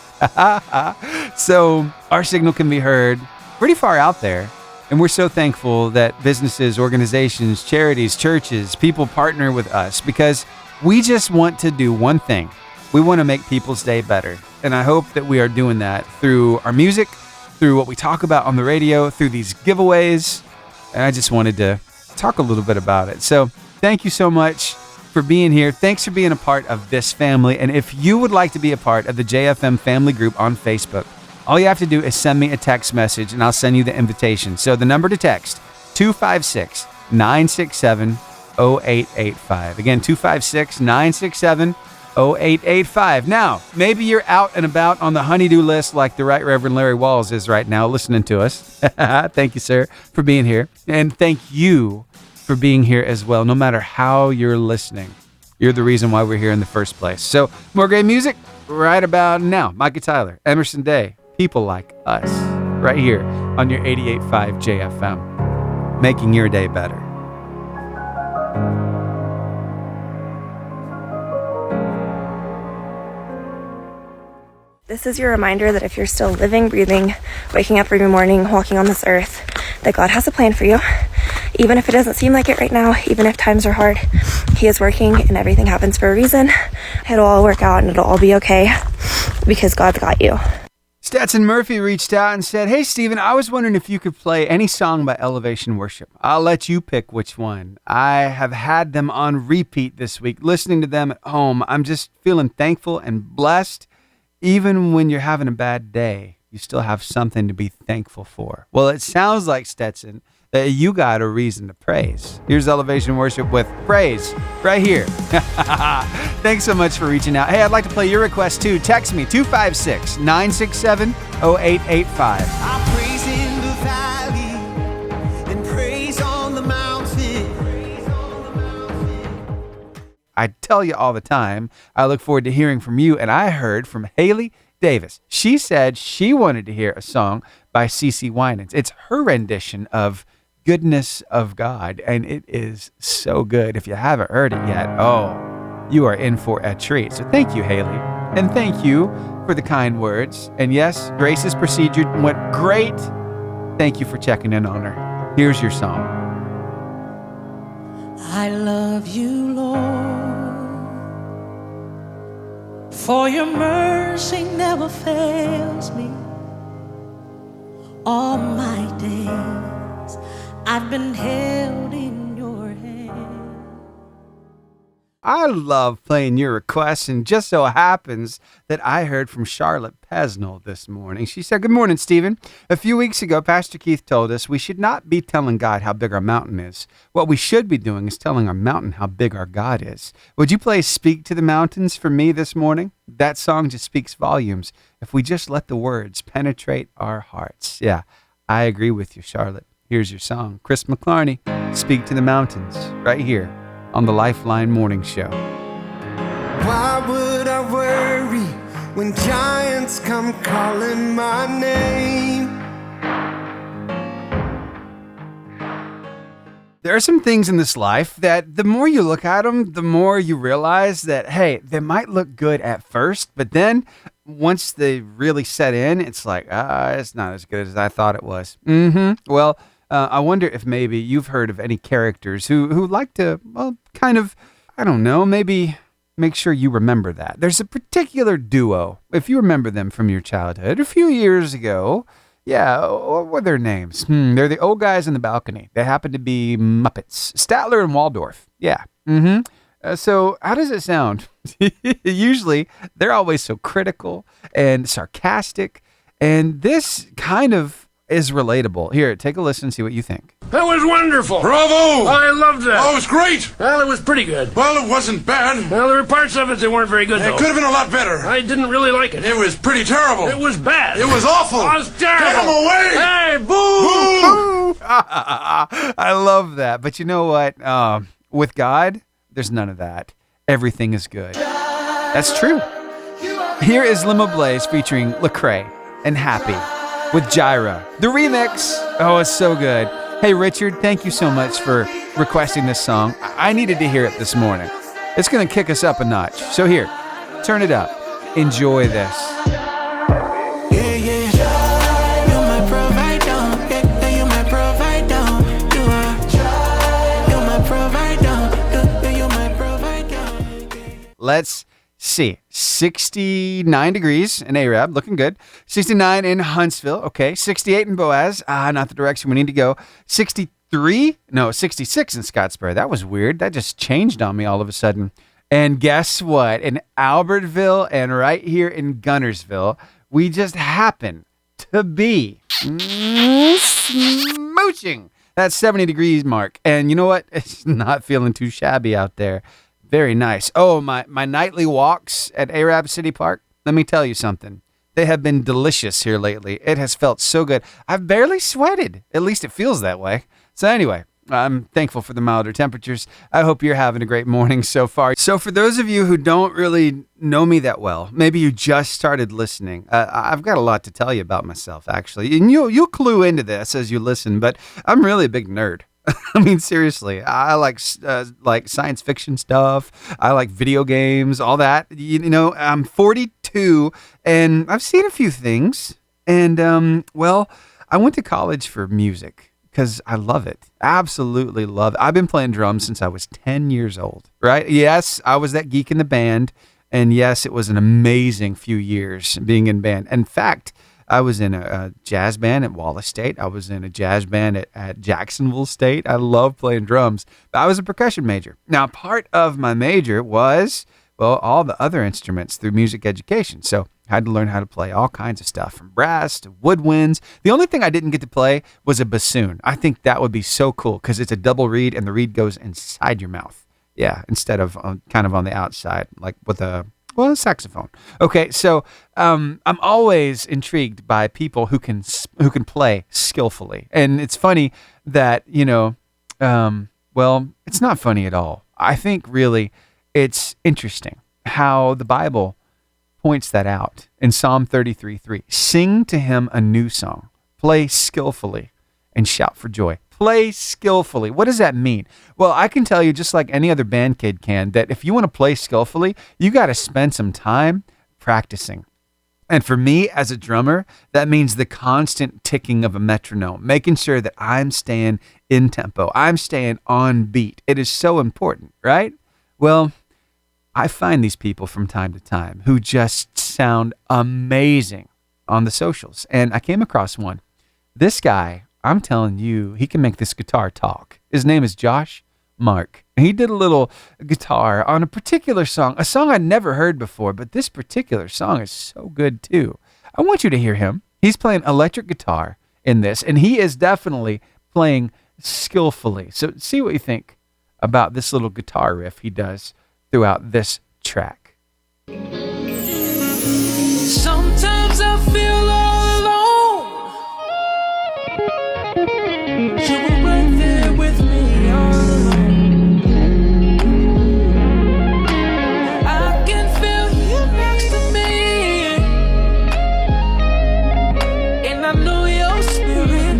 So our signal can be heard pretty far out there. And we're so thankful that businesses, organizations, charities, churches, people partner with us because we just want to do one thing. We want to make people's day better. And I hope that we are doing that through our music, through what we talk about on the radio, through these giveaways. And I just wanted to talk a little bit about it. So thank you so much for being here. Thanks for being a part of this family. And if you would like to be a part of the JFM family group on Facebook, all you have to do is send me a text message and I'll send you the invitation. So the number to text, 256-967-0885. Again, 256-967-0885. 0885. Now, maybe you're out and about on the honeydew list like the Right Reverend Larry Walls is right now listening to us. Thank you, sir, for being here. And thank you for being here as well. No matter how you're listening, you're the reason why we're here in the first place. So, more great music right about now. Micah Tyler, Emerson Day, people like us, right here on your 88.5 JFM, making your day better. This is your reminder that if you're still living, breathing, waking up every morning, walking on this earth, that God has a plan for you. Even if it doesn't seem like it right now, even if times are hard, He is working and everything happens for a reason. It'll all work out and it'll all be okay because God's got you. Stetson Murphy reached out and said, "Hey, Stephen, I was wondering if you could play any song by Elevation Worship. I'll let you pick which one. I have had them on repeat this week, listening to them at home. I'm just feeling thankful and blessed. Even when you're having a bad day, you still have something to be thankful for." Well, it sounds like, Stetson, that you got a reason to praise. Here's Elevation Worship with Praise right here. Thanks so much for reaching out. Hey, I'd like to play your request too. Text me, 256-967-0885. I praise in the valley and praise on the mountain. I tell you all the time, I look forward to hearing from you, and I heard from Haley Davis. She said she wanted to hear a song by CeCe Winans. It's her rendition of Goodness of God, and it is so good. If you haven't heard it yet, oh, you are in for a treat. So thank you, Haley, and thank you for the kind words. And yes, Grace's procedure went great. Thank you for checking in on her. Here's your song. I love you, Lord, for your mercy never fails me. All my days I've been held in your hand. I love playing your requests, and just so happens that I heard from Charlotte Pesnell this morning. She said, "Good morning, Stephen. A few weeks ago, Pastor Keith told us we should not be telling God how big our mountain is. What we should be doing is telling our mountain how big our God is. Would you play Speak to the Mountains for me this morning? That song just speaks volumes if we just let the words penetrate our hearts." Yeah, I agree with you, Charlotte. Here's your song. Chris McClarney, Speak to the Mountains, right here on the Lifeline Morning Show. Why would I worry when giants come calling my name? There are some things in this life that the more you look at them, the more you realize that, hey, they might look good at first, but then once they really set in, it's like, it's not as good as I thought it was. Well, I wonder if maybe you've heard of any characters who like to, well, kind of, I don't know, maybe make sure you remember that. There's a particular duo, if you remember them from your childhood, a few years ago. Yeah, what were their names? They're the old guys in the balcony. They happen to be Muppets. Statler and Waldorf. Yeah. So how does it sound? Usually, they're always so critical and sarcastic. And this kind of is relatable. Here, take a listen and see what you think. That was wonderful. Bravo! I loved that. Oh, it was great. Well, it was pretty good. Well, it wasn't bad. Well, there were parts of it that weren't very good, though. It could have been a lot better. I didn't really like it. It was pretty terrible. It was bad. It was awful. It was terrible. Get him away! Hey, boo! I love that. But you know what? With God, there's none of that. Everything is good. That's true. Here is Limo Blaze featuring Lecrae and Happy with Gyra. The remix. Oh, it's so good. Hey, Richard, thank you so much for requesting this song. I needed to hear it this morning. It's going to kick us up a notch. So here, turn it up. Enjoy this. Let's see. 69 degrees in Arab, looking good. 69 in Huntsville, okay. 68 in Boaz, not the direction we need to go. 63, no, 66 in Scottsboro. That was weird. That just changed on me all of a sudden. And guess what? In Albertville and right here in Gunnersville, we just happen to be smooching that 70 degrees mark. And you know what? It's not feeling too shabby out there. Very nice. Oh, my nightly walks at Arab City Park, let me tell you something. They have been delicious here lately. It has felt so good. I've barely sweated. At least it feels that way. So anyway, I'm thankful for the milder temperatures. I hope you're having a great morning so far. So for those of you who don't really know me that well, maybe you just started listening, I've got a lot to tell you about myself, actually. And you'll clue into this as you listen, but I'm really a big nerd. I mean, seriously, I like science fiction stuff. I like video games, all that. You know, I'm 42 and I've seen a few things. And, well, I went to college for music because I love it. Absolutely love it. I've been playing drums since I was 10 years old, right? Yes, I was that geek in the band. And yes, it was an amazing few years being in band. In fact, I was in a jazz band at Wallace State. I was in a jazz band at Jacksonville State. I love playing drums. But I was a percussion major. Now, part of my major was, well, all the other instruments through music education. So I had to learn how to play all kinds of stuff, from brass to woodwinds. The only thing I didn't get to play was a bassoon. I think that would be so cool because it's a double reed and the reed goes inside your mouth. Yeah, instead of kind of on the outside, like with a saxophone. Okay, so I'm always intrigued by people who can play skillfully, and it's funny that well, it's not funny at all. I think really it's interesting how the Bible points that out in Psalm 33:3. Sing to him a new song, play skillfully, and shout for joy. Play skillfully. What does that mean? Well, I can tell you, just like any other band kid can, that if you want to play skillfully, you got to spend some time practicing. And for me as a drummer, that means the constant ticking of a metronome, making sure that I'm staying in tempo, I'm staying on beat. It is so important, right? Well, I find these people from time to time who just sound amazing on the socials. And I came across one. This guy, I'm telling you, he can make this guitar talk. His name is Josh Mark. He did a little guitar on a particular song, a song I'd never heard before, but this particular song is so good too. I want you to hear him. He's playing electric guitar in this, and he is definitely playing skillfully. So see what you think about this little guitar riff he does throughout this track. Sometimes I feel all alone. You were right there with me all alone. I can feel you next to me, and I know your spirit.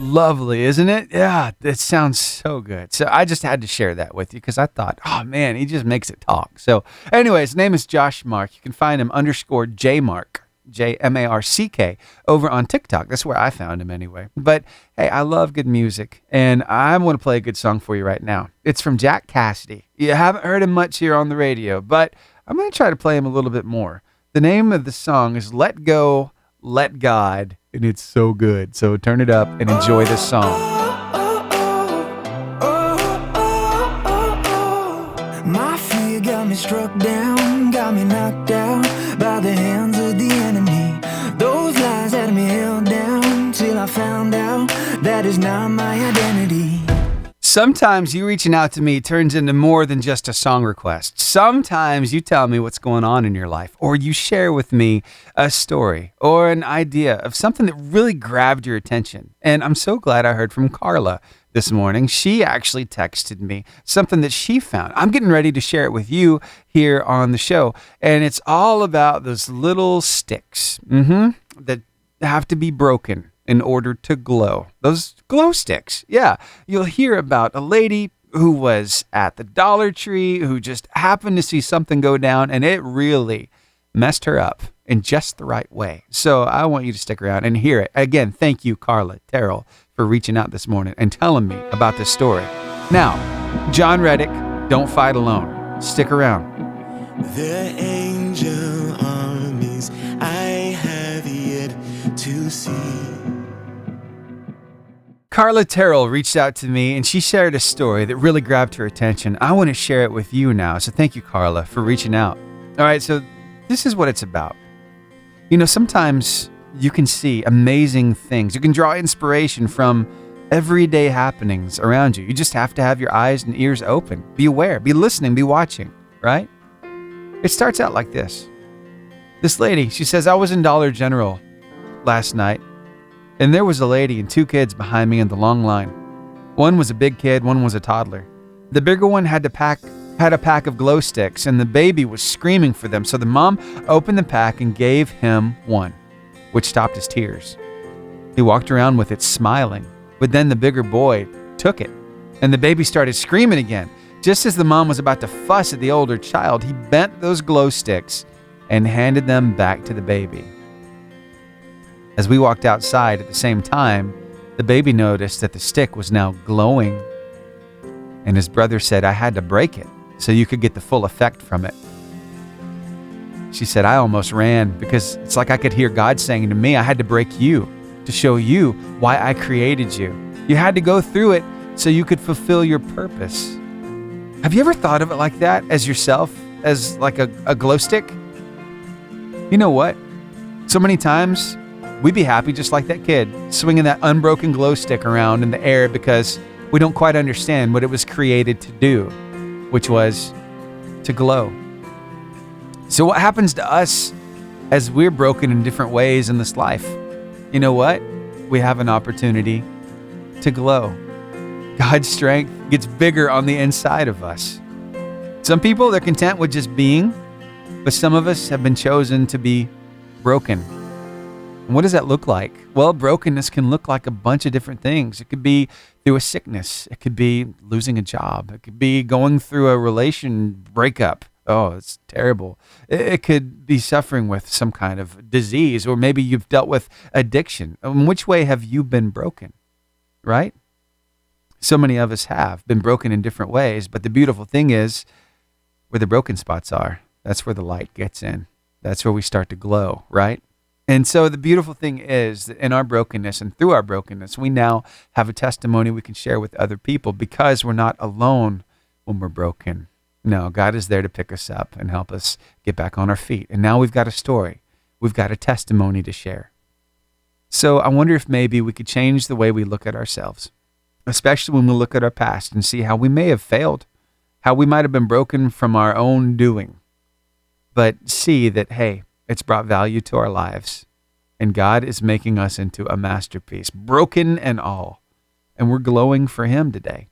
Lovely, isn't it? Yeah, it sounds so good. So I just had to share that with you because I thought, oh man, he just makes it talk. So anyways, his name is Josh Mark. You can find him _JMark, JMarck, over on TikTok. That's where I found him anyway. But hey, I love good music, and I want to play a good song for you right now. It's from Jack Cassidy. You haven't heard him much here on the radio, but I'm going to try to play him a little bit more. The name of the song is Let Go, Let God, and it's so good. So turn it up and enjoy this song. My fear got me struck down, got me knocked out by the hands of the enemy. Though is now my identity. Sometimes you reaching out to me turns into more than just a song request. Sometimes you tell me what's going on in your life, or you share with me a story or an idea of something that really grabbed your attention. And I'm so glad I heard from Carla this morning. She actually texted me something that she found. I'm getting ready to share it with you here on the show. And it's all about those little sticks that have to be broken in order to glow. Those glow sticks. Yeah. You'll hear about a lady who was at the Dollar Tree who just happened to see something go down and it really messed her up in just the right way. So I want you to stick around and hear it. Again, thank you, Carla Terrell, for reaching out this morning and telling me about this story. Now, John Reddick, Don't Fight Alone. Stick around. The angel armies I have yet to see. Carla Terrell reached out to me and she shared a story that really grabbed her attention. I want to share it with you now. So thank you, Carla, for reaching out. All right, so this is what it's about. You know, sometimes you can see amazing things. You can draw inspiration from everyday happenings around you. You just have to have your eyes and ears open. Be aware, be listening, be watching, right? It starts out like this. This lady, she says, I was in Dollar General last night, and there was a lady and two kids behind me in the long line. One was a big kid, one was a toddler. The bigger one had a pack of glow sticks, and the baby was screaming for them. So the mom opened the pack and gave him one, which stopped his tears. He walked around with it smiling, but then the bigger boy took it, and the baby started screaming again. Just as the mom was about to fuss at the older child, he bent those glow sticks and handed them back to the baby. As we walked outside at the same time, the baby noticed that the stick was now glowing, and his brother said, I had to break it so you could get the full effect from it. She said, I almost ran because it's like I could hear God saying to me, I had to break you to show you why I created you. You had to go through it so you could fulfill your purpose. Have you ever thought of it like that, as yourself, as like a glow stick? You know what? So many times we'd be happy just like that kid, swinging that unbroken glow stick around in the air because we don't quite understand what it was created to do, which was to glow. So what happens to us as we're broken in different ways in this life? You know what? We have an opportunity to glow. God's strength gets bigger on the inside of us. Some people, they're content with just being, but some of us have been chosen to be broken. And what does that look like? Well, brokenness can look like a bunch of different things. It could be through a sickness. It could be losing a job. It could be going through a relation breakup. Oh, it's terrible. It could be suffering with some kind of disease, or maybe you've dealt with addiction. In which way have you been broken, right? So many of us have been broken in different ways, but the beautiful thing is where the broken spots are, that's where the light gets in. That's where we start to glow, right? And so the beautiful thing is that in our brokenness and through our brokenness, we now have a testimony we can share with other people because we're not alone when we're broken. No, God is there to pick us up and help us get back on our feet. And now we've got a story. We've got a testimony to share. So I wonder if maybe we could change the way we look at ourselves, especially when we look at our past and see how we may have failed, how we might have been broken from our own doing, but see that, hey, it's brought value to our lives, and God is making us into a masterpiece, broken and all, and we're glowing for Him today.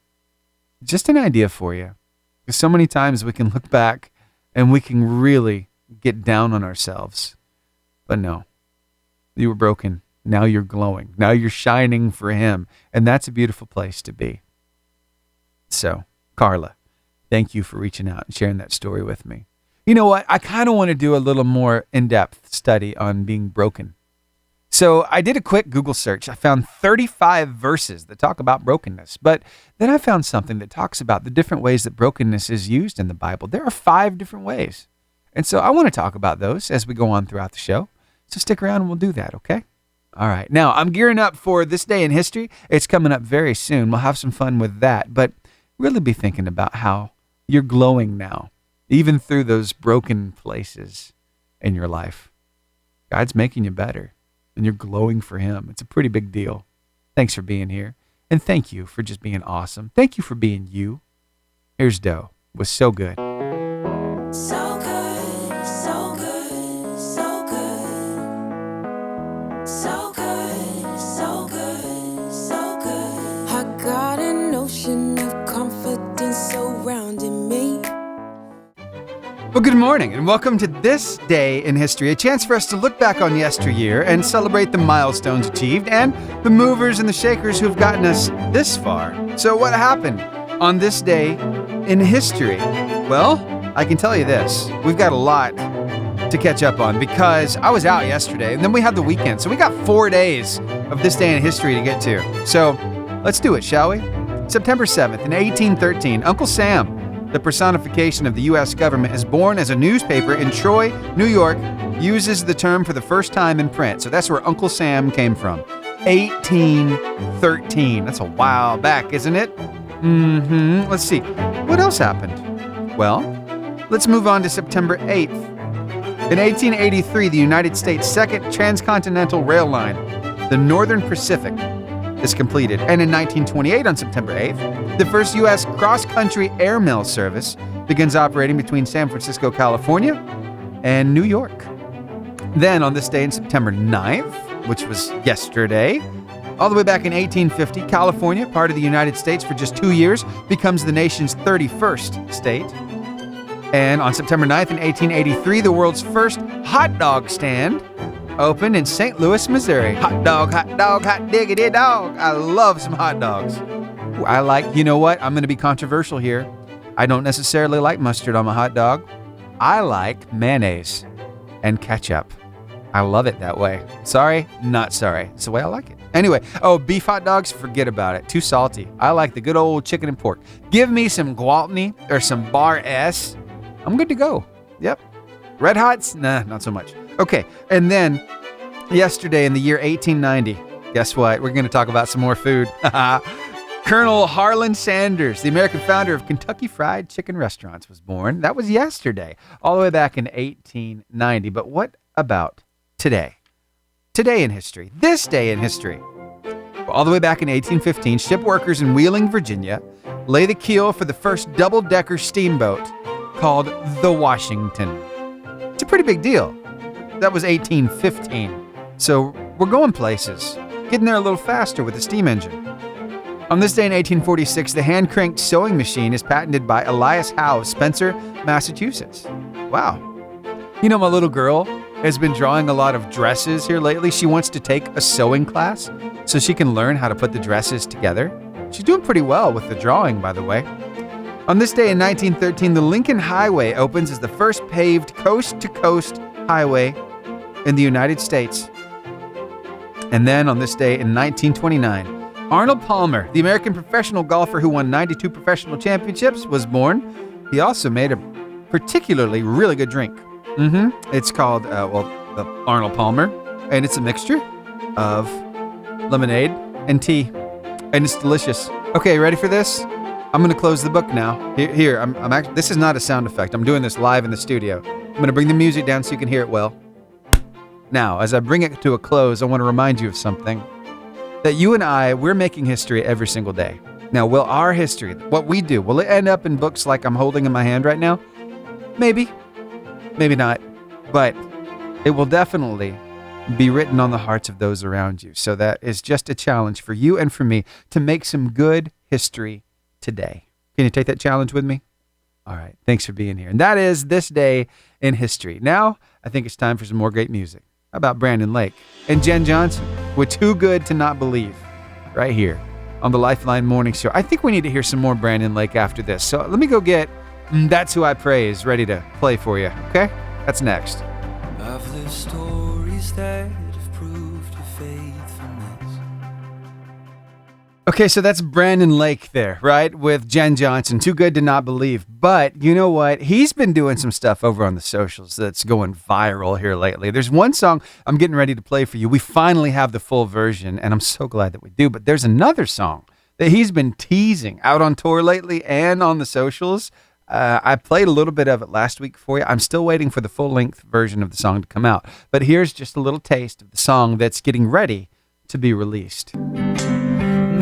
Just an idea for you, because so many times we can look back and we can really get down on ourselves, but no, you were broken. Now you're glowing. Now you're shining for Him, and that's a beautiful place to be. So, Carla, thank you for reaching out and sharing that story with me. You know what? I kind of want to do a little more in-depth study on being broken. So I did a quick Google search. I found 35 verses that talk about brokenness, but then I found something that talks about the different ways that brokenness is used in the Bible. There are 5 different ways. And so I want to talk about those as we go on throughout the show. So stick around and we'll do that, okay? All right. Now, I'm gearing up for this day in history. It's coming up very soon. We'll have some fun with that, but really be thinking about how you're glowing now, even through those broken places in your life. God's making you better, and you're glowing for Him. It's a pretty big deal. Thanks for being here. And thank you for just being awesome. Thank you for being you. Here's Doe with So Good. So good, so good, so good. So good, so good, so good. I got an ocean of confidence surrounding me. Well, good morning and welcome to This Day in History, a chance for us to look back on yesteryear and celebrate the milestones achieved and the movers and the shakers who've gotten us this far. So what happened on this day in history? Well, I can tell you this. We've got a lot to catch up on because I was out yesterday and then we had the weekend. So we got 4 days of this day in history to get to. So let's do it, shall we? September 7th, in 1813, Uncle Sam, the personification of the U.S. government, is born as a newspaper in Troy, New York, uses the term for the first time in print. So that's where Uncle Sam came from. 1813. That's a while back, isn't it? Let's see. What else happened? Well, let's move on to September 8th. In 1883, the United States' second transcontinental rail line, the Northern Pacific, is completed. And in 1928, on September 8th, the first U.S. cross-country airmail service begins operating between San Francisco, California, and New York. Then, on this day in September 9th, which was yesterday, all the way back in 1850, California, part of the United States for just 2 years, becomes the nation's 31st state. And on September 9th in 1883, the world's first hot dog stand opened in St. Louis, Missouri. Hot hot diggity dog. I love some hot dogs. I like, you know what? I'm going to be controversial here. I don't necessarily like mustard on my hot dog. I like mayonnaise and ketchup. I love it that way. Sorry, not sorry. It's the way I like it. Anyway, beef hot dogs, forget about it. Too salty. I like the good old chicken and pork. Give me some Gwaltney or some Bar S. I'm good to go. Yep. Red Hots? Nah, not so much. Okay, and then yesterday in the year 1890, guess what? We're going to talk about some more food. Colonel Harlan Sanders, the American founder of Kentucky Fried Chicken Restaurants, was born. That was yesterday, all the way back in 1890. But what about today? Today in history. This day in history. All the way back in 1815, ship workers in Wheeling, Virginia, lay the keel for the first double-decker steamboat called the Washington. It's a pretty big deal. That was 1815. So we're going places, getting there a little faster with the steam engine. On this day in 1846, the hand-cranked sewing machine is patented by Elias Howe of Spencer, Massachusetts. Wow. You know, my little girl has been drawing a lot of dresses here lately. She wants to take a sewing class so she can learn how to put the dresses together. She's doing pretty well with the drawing, by the way. On this day in 1913, the Lincoln Highway opens as the first paved coast-to-coast highway in the United States. And then on this day in 1929, Arnold Palmer, the American professional golfer who won 92 professional championships, was born. He also made a particularly really good drink. It's called, the Arnold Palmer, and it's a mixture of lemonade and tea, and it's delicious. Okay, ready for this? I'm going to close the book now. Here, I'm actually, this is not a sound effect. I'm doing this live in the studio. I'm going to bring the music down so you can hear it well. Now, as I bring it to a close, I want to remind you of something. That you and I, we're making history every single day. Now, will our history, what we do, will it end up in books like I'm holding in my hand right now? Maybe. Maybe not. But it will definitely be written on the hearts of those around you. So that is just a challenge for you and for me to make some good history today. Can you take that challenge with me? All right. Thanks for being here. And that is This Day in History. Now, I think it's time for some more great music. How about Brandon Lake and Jen Johnson with Too Good to Not Believe right here on the Lifeline Morning Show. I think we need to hear some more Brandon Lake after this. So let me go get That's Who I Praise ready to play for you. Okay? That's next. I've lived stories that have proved your faithfulness. Okay, so that's Brandon Lake there, right? With Jen Johnson, Too Good to Not Believe. But you know what? He's been doing some stuff over on the socials that's going viral here lately. There's one song I'm getting ready to play for you. We finally have the full version, and I'm so glad that we do. But there's another song that he's been teasing out on tour lately and on the socials. I played a little bit of it last week for you. I'm still waiting for the full-length version of the song to come out. But here's just a little taste of the song that's getting ready to be released.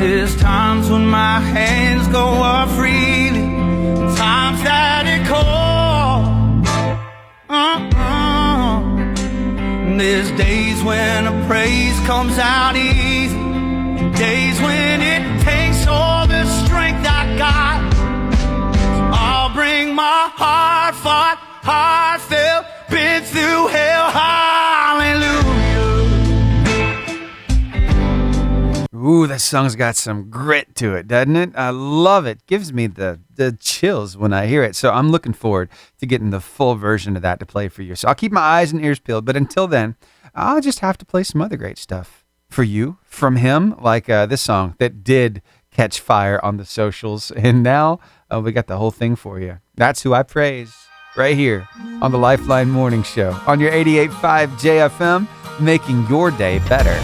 There's times when my hands go up freely, times that it calls. There's days when a praise comes out easy, days when it takes all the strength I got. I'll bring my heartfelt, been through hell, hallelujah. Ooh, that song's got some grit to it, doesn't it? I love it. Gives me the chills when I hear it. So I'm looking forward to getting the full version of that to play for you. So I'll keep my eyes and ears peeled. But until then, I'll just have to play some other great stuff for you from him, like this song that did catch fire on the socials. And now we got the whole thing for you. That's Who I Praise right here on the Lifeline Morning Show on your 88.5 JFM, making your day better.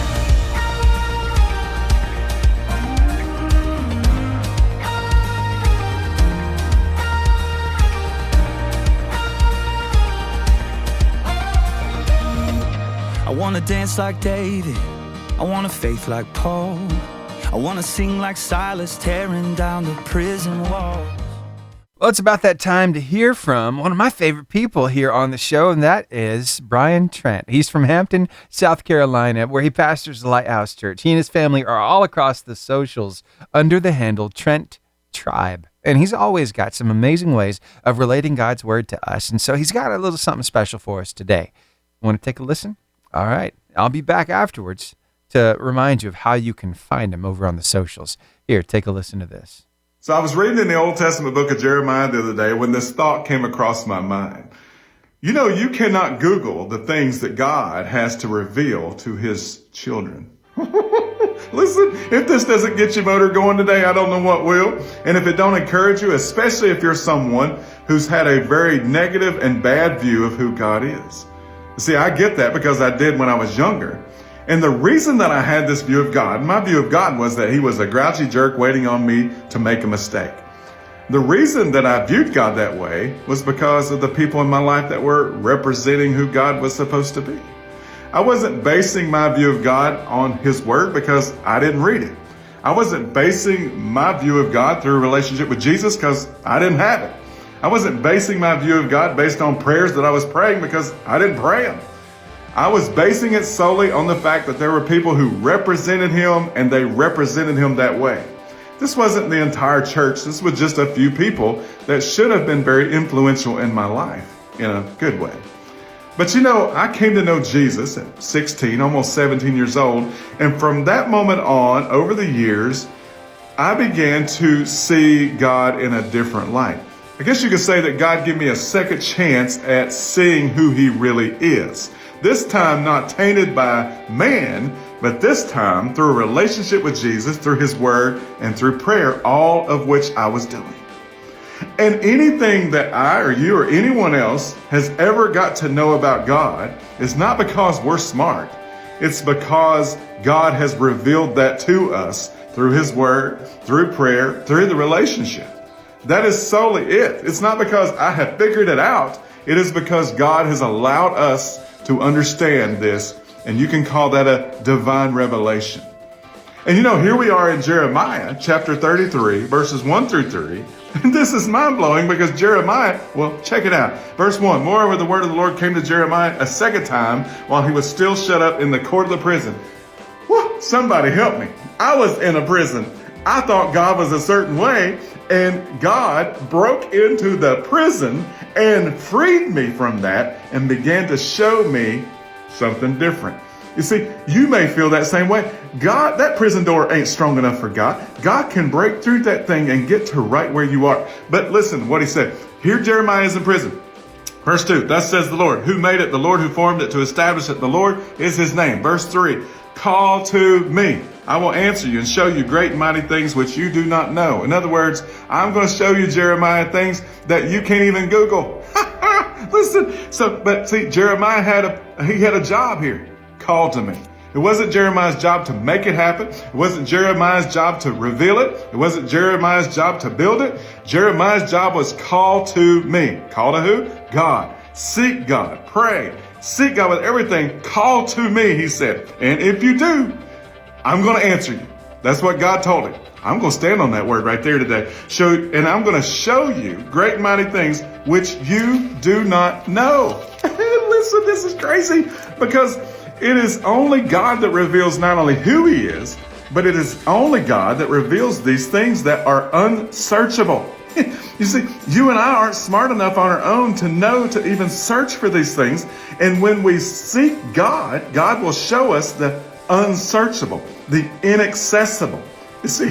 I wanna dance like David, I wanna faith like Paul, I wanna sing like Silas, tearing down the prison wall. Well, it's about that time to hear from one of my favorite people here on the show, and that is Brian Trent. He's from Hampton, South Carolina, where he pastors the Lighthouse Church. He and his family are all across the socials under the handle Trent Tribe. And he's always got some amazing ways of relating God's word to us. And so he's got a little something special for us today. Want to take a listen? All right. I'll be back afterwards to remind you of how you can find him over on the socials. Here, take a listen to this. So I was reading in the Old Testament book of Jeremiah the other day when this thought came across my mind. You know, you cannot Google the things that God has to reveal to his children. Listen, if this doesn't get your motor going today, I don't know what will. And if it don't encourage you, especially if you're someone who's had a very negative and bad view of who God is. See, I get that because I did when I was younger. And the reason that I had this view of God, my view of God was that he was a grouchy jerk waiting on me to make a mistake. The reason that I viewed God that way was because of the people in my life that were representing who God was supposed to be. I wasn't basing my view of God on his word because I didn't read it. I wasn't basing my view of God through a relationship with Jesus because I didn't have it. I wasn't basing my view of God based on prayers that I was praying because I didn't pray them. I was basing it solely on the fact that there were people who represented him and they represented him that way. This wasn't the entire church. This was just a few people that should have been very influential in my life in a good way. But you know, I came to know Jesus at 16, almost 17 years old. And from that moment on, over the years, I began to see God in a different light. I guess you could say that God gave me a second chance at seeing who he really is. This time not tainted by man, but this time through a relationship with Jesus, through his word, and through prayer, all of which I was doing. And anything that I or you or anyone else has ever got to know about God is not because we're smart. It's because God has revealed that to us through his word, through prayer, through the relationship. That is solely it. It's not because I have figured it out. It is because God has allowed us to understand this, and you can call that a divine revelation. And you know, here we are in Jeremiah chapter 33, verses 1 through 3. And this is mind-blowing because Jeremiah, well, check it out. Verse 1, moreover, the word of the Lord came to Jeremiah a second time while he was still shut up in the court of the prison. Whew, somebody help me. I was in a prison. I thought God was a certain way, and God broke into the prison and freed me from that and began to show me something different. You see, you may feel that same way. God, that prison door ain't strong enough for God. God can break through that thing and get to right where you are. But listen what he said. Here Jeremiah is in prison. Verse 2, thus says the Lord, who made it, the Lord who formed it to establish it. The Lord is his name. Verse 3, call to me. I will answer you and show you great and mighty things which you do not know. In other words, I'm going to show you, Jeremiah, things that you can't even Google. Listen, but see, Jeremiah had a job here. Called to me. It wasn't Jeremiah's job to make it happen. It wasn't Jeremiah's job to reveal it. It wasn't Jeremiah's job to build it. Jeremiah's job was call to me. Call to who? God. Seek God. Pray. Seek God with everything. Call to me, he said. And if you do, I'm going to answer you. That's what God told him. I'm going to stand on that word right there today. And I'm going to show you great and mighty things which you do not know. Listen, this is crazy because it is only God that reveals not only who he is, but it is only God that reveals these things that are unsearchable. You see, you and I aren't smart enough on our own to know to even search for these things. And when we seek God, God will show us the unsearchable, the inaccessible. You see,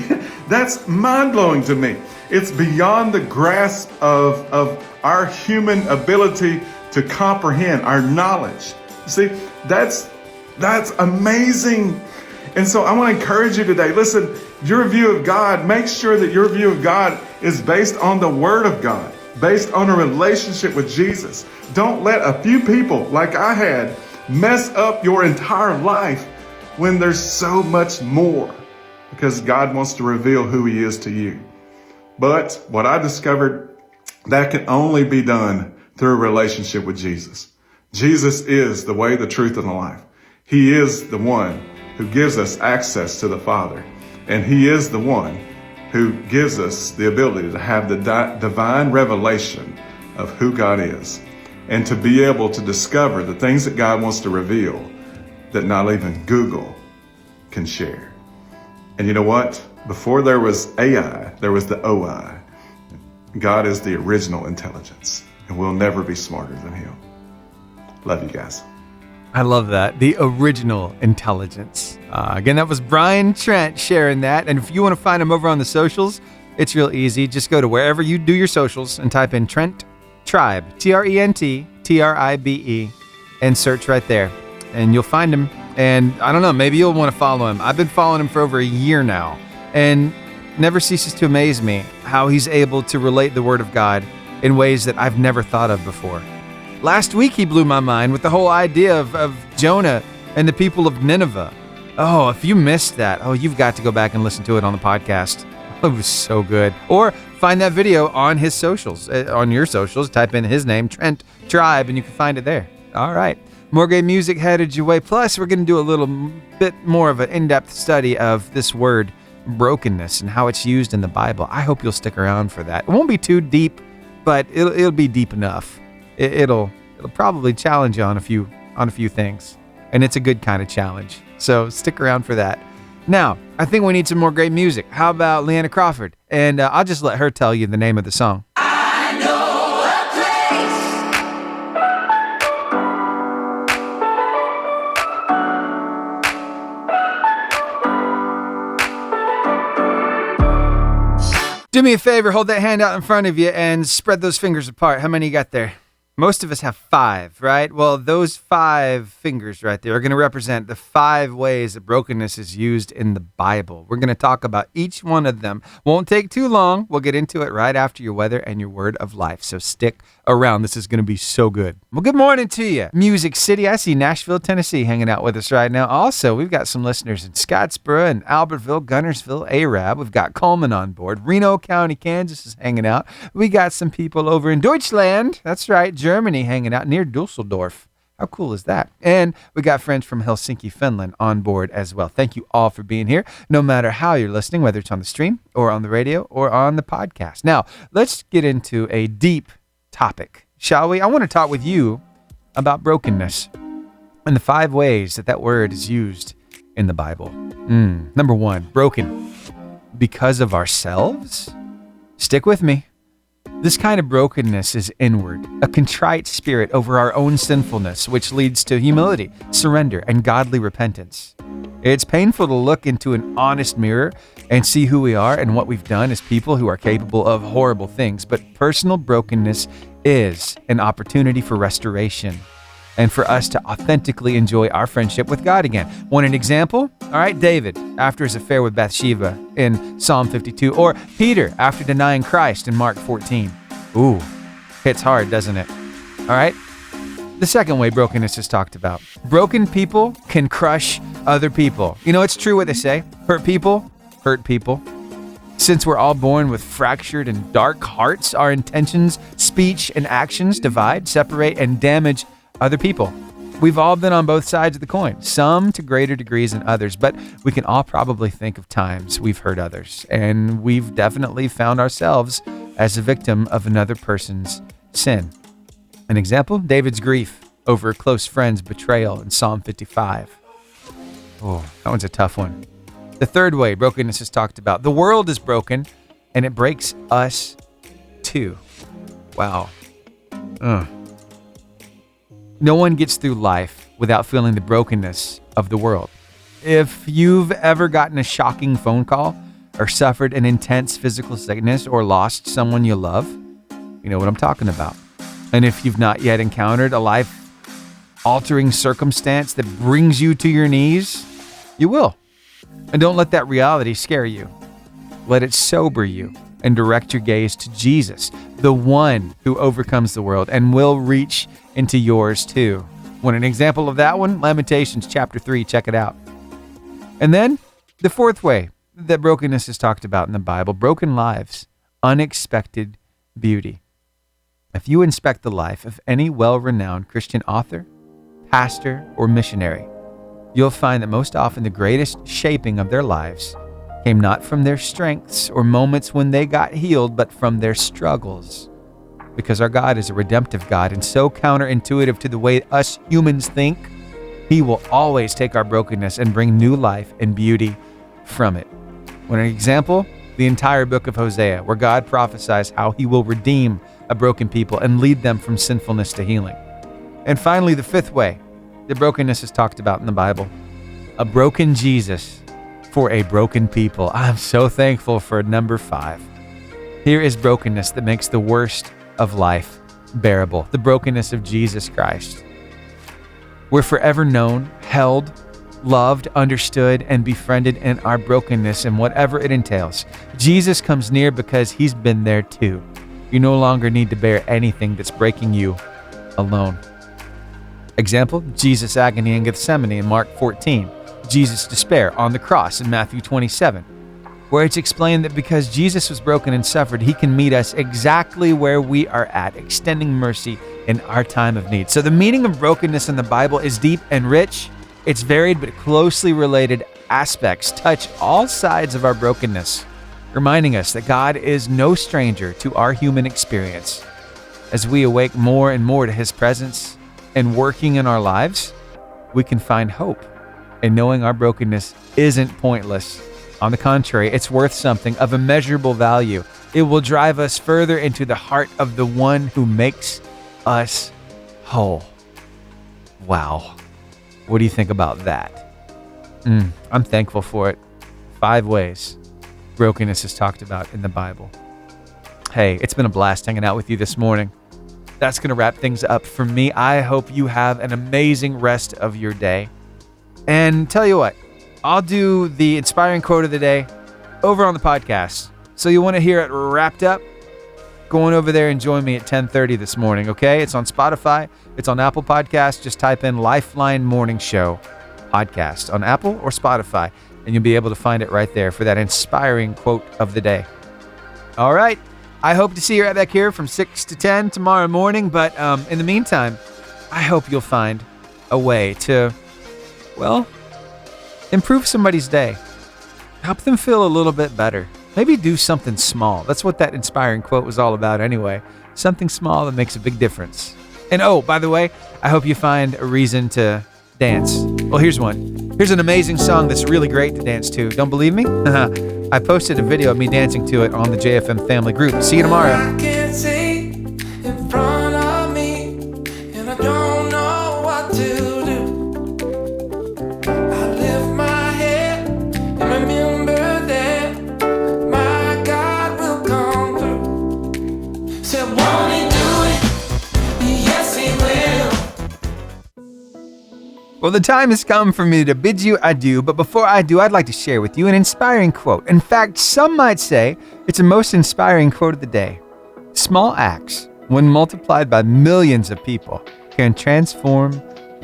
that's mind-blowing to me. It's beyond the grasp of our human ability to comprehend, our knowledge. You see, that's amazing. And so I want to encourage you today. Listen, your view of God, make sure that your view of God is based on the Word of God, based on a relationship with Jesus. Don't let a few people like I had mess up your entire life when there's so much more, because God wants to reveal who he is to you. But what I discovered, that can only be done through a relationship with Jesus. Jesus is the way, the truth, and the life. He is the one who gives us access to the Father. And he is the one who gives us the ability to have the divine revelation of who God is, and to be able to discover the things that God wants to reveal that not even Google can share. And you know what? Before there was AI, there was the OI. God is the original intelligence, and we'll never be smarter than him. Love you guys. I love that. The original intelligence. Again, that was Brian Trent sharing that. And if you want to find him over on the socials, it's real easy. Just go to wherever you do your socials and type in Trent Tribe, TRENT-TRIBE, and search right there. And you'll find him. And I don't know, maybe you'll want to follow him. I've been following him for over a year now, and never ceases to amaze me how he's able to relate the Word of God in ways that I've never thought of before. Last week, he blew my mind with the whole idea of Jonah and the people of Nineveh. Oh, if you missed that, you've got to go back and listen to it on the podcast. It was so good. Or find that video on his socials, on your socials. Type in his name, Trent Tribe, and you can find it there. All right. More great music headed your way. Plus, we're going to do a little bit more of an in-depth study of this word, brokenness, and how it's used in the Bible. I hope you'll stick around for that. It won't be too deep, but it'll be deep enough. It'll probably challenge you on a few things, and it's a good kind of challenge. So stick around for that. Now, I think we need some more great music. How about Leanna Crawford? And I'll just let her tell you the name of the song. I know a place. Do me a favor, hold that hand out in front of you and spread those fingers apart. How many you got there? Most of us have 5, right? Well, those 5 fingers right there are going to represent the 5 ways that brokenness is used in the Bible. We're going to talk about each one of them. Won't take too long. We'll get into it right after your weather and your word of life. So stick around. This is going to be so good. Well, good morning to you, Music City. I see Nashville, Tennessee hanging out with us right now. Also, we've got some listeners in Scottsboro and Albertville, Gunnersville, Arab. We've got Coleman on board. Reno County, Kansas is hanging out. We got some people over in Deutschland. That's right, Germany, hanging out near Dusseldorf. How cool is that? And we got friends from Helsinki, Finland on board as well. Thank you all for being here, no matter how you're listening, whether it's on the stream or on the radio or on the podcast. Now, let's get into a deep topic, shall we? I want to talk with you about brokenness and the 5 ways that word is used in the Bible. Number 1, broken because of ourselves. Stick with me. This kind of brokenness is inward, a contrite spirit over our own sinfulness, which leads to humility, surrender, and godly repentance. It's painful to look into an honest mirror and see who we are and what we've done as people who are capable of horrible things, but personal brokenness is an opportunity for restoration and for us to authentically enjoy our friendship with God again. Want an example? All right, David, after his affair with Bathsheba in Psalm 52, or Peter, after denying Christ in Mark 14. Ooh, hits hard, doesn't it? All right, the second way brokenness is talked about. Broken people can crush other people. You know, it's true what they say. Hurt people hurt people. Since we're all born with fractured and dark hearts, our intentions, speech, and actions divide, separate, and damage other people. We've all been on both sides of the coin, some to greater degrees than others, but we can all probably think of times we've hurt others, and we've definitely found ourselves as a victim of another person's sin. An example, David's grief over a close friend's betrayal in Psalm 55. Oh, that one's a tough one. The third way brokenness is talked about. The world is broken, and it breaks us too. Wow. No one gets through life without feeling the brokenness of the world. If you've ever gotten a shocking phone call or suffered an intense physical sickness or lost someone you love, you know what I'm talking about. And if you've not yet encountered a life-altering circumstance that brings you to your knees, you will. And don't let that reality scare you. Let it sober you and direct your gaze to Jesus, the one who overcomes the world and will reach into yours too. Want an example of that one? Lamentations chapter 3, check it out. And then the fourth way that brokenness is talked about in the Bible, broken lives, unexpected beauty. If you inspect the life of any well-renowned Christian author, pastor, or missionary, you'll find that most often the greatest shaping of their lives came not from their strengths or moments when they got healed, but from their struggles. Because our God is a redemptive God and so counterintuitive to the way us humans think, He will always take our brokenness and bring new life and beauty from it. For an example, the entire book of Hosea, where God prophesies how He will redeem a broken people and lead them from sinfulness to healing. And finally, the fifth way that brokenness is talked about in the Bible, a broken Jesus for a broken people. I'm so thankful for number 5. Here is brokenness that makes the worst of life bearable, the brokenness of Jesus Christ. We're forever known, held, loved, understood, and befriended in our brokenness and whatever it entails. Jesus comes near because He's been there too. You no longer need to bear anything that's breaking you alone. Example, Jesus' agony in Gethsemane in Mark 14. Jesus' despair on the cross in Matthew 27, where it's explained that because Jesus was broken and suffered, He can meet us exactly where we are at, extending mercy in our time of need. So the meaning of brokenness in the Bible is deep and rich. Its varied but closely related aspects touch all sides of our brokenness, reminding us that God is no stranger to our human experience. As we awake more and more to His presence and working in our lives, we can find hope in knowing our brokenness isn't pointless. On the contrary, it's worth something of immeasurable value. It will drive us further into the heart of the one who makes us whole. Wow. What do you think about that? I'm thankful for it. 5 ways brokenness is talked about in the Bible. Hey, it's been a blast hanging out with you this morning. That's going to wrap things up for me. I hope you have an amazing rest of your day. And tell you what, I'll do the inspiring quote of the day over on the podcast. So you want to hear it wrapped up? Go on over there and join me at 10:30 this morning, okay? It's on Spotify. It's on Apple Podcasts. Just type in Lifeline Morning Show podcast on Apple or Spotify, and you'll be able to find it right there for that inspiring quote of the day. All right. I hope to see you right back here from 6 to 10 tomorrow morning. But in the meantime, I hope you'll find a way to, well, improve somebody's day. Help them feel a little bit better. Maybe do something small. That's what that inspiring quote was all about anyway. Something small that makes a big difference. And oh, by the way, I hope you find a reason to dance. Well, here's one. Here's an amazing song that's really great to dance to. Don't believe me? I posted a video of me dancing to it on the JFM family group. See you tomorrow. I can't see in front of me, and I don't know what to do. I lift my head and remember that my God will come through. Said, won't He do it? Yes, He will. Well, the time has come for me to bid you adieu, but before I do, I'd like to share with you an inspiring quote. In fact, some might say it's the most inspiring quote of the day. Small acts, when multiplied by millions of people, can transform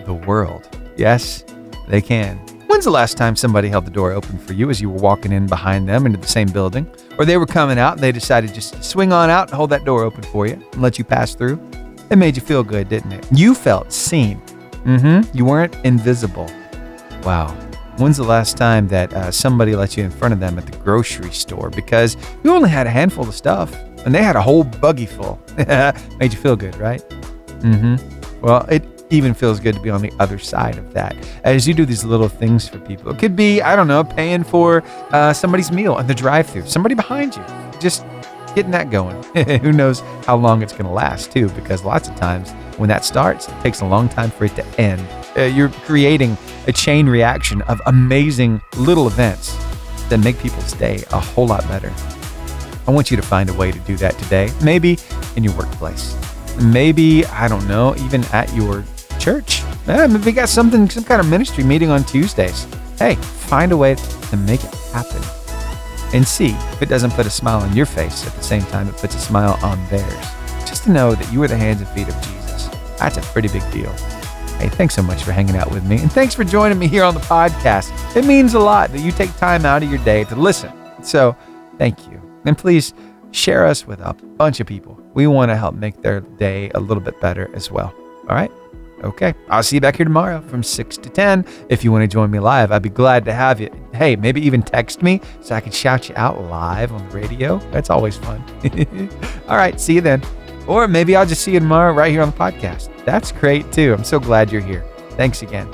the world. Yes, they can. When's the last time somebody held the door open for you as you were walking in behind them into the same building? Or they were coming out and they decided to just swing on out and hold that door open for you and let you pass through? It made you feel good, didn't it? You felt seen You weren't invisible. Wow. When's the last time that somebody let you in front of them at the grocery store because you only had a handful of stuff and they had a whole buggy full? Made you feel good, right? Well, it even feels good to be on the other side of that as you do these little things for people. It could be, I don't know, paying for somebody's meal in the drive-thru, somebody behind you, just getting that going. Who knows how long it's going to last too, because lots of times when that starts, it takes a long time for it to end. You're creating a chain reaction of amazing little events that make people's day a whole lot better. I want you to find a way to do that today. Maybe in your workplace. Maybe, I don't know, even at your church. Maybe you got some kind of ministry meeting on Tuesdays. Hey, find a way to make it happen. And see if it doesn't put a smile on your face at the same time it puts a smile on theirs. Just to know that you are the hands and feet of Jesus. That's a pretty big deal. Hey, thanks so much for hanging out with me. And thanks for joining me here on the podcast. It means a lot that you take time out of your day to listen. So thank you. And please share us with a bunch of people. We want to help make their day a little bit better as well. All right? Okay. I'll see you back here tomorrow from 6 to 10. If you want to join me live, I'd be glad to have you. Hey, maybe even text me so I can shout you out live on the radio. That's always fun. All right. See you then. Or maybe I'll just see you tomorrow right here on the podcast. That's great too. I'm so glad you're here. Thanks again.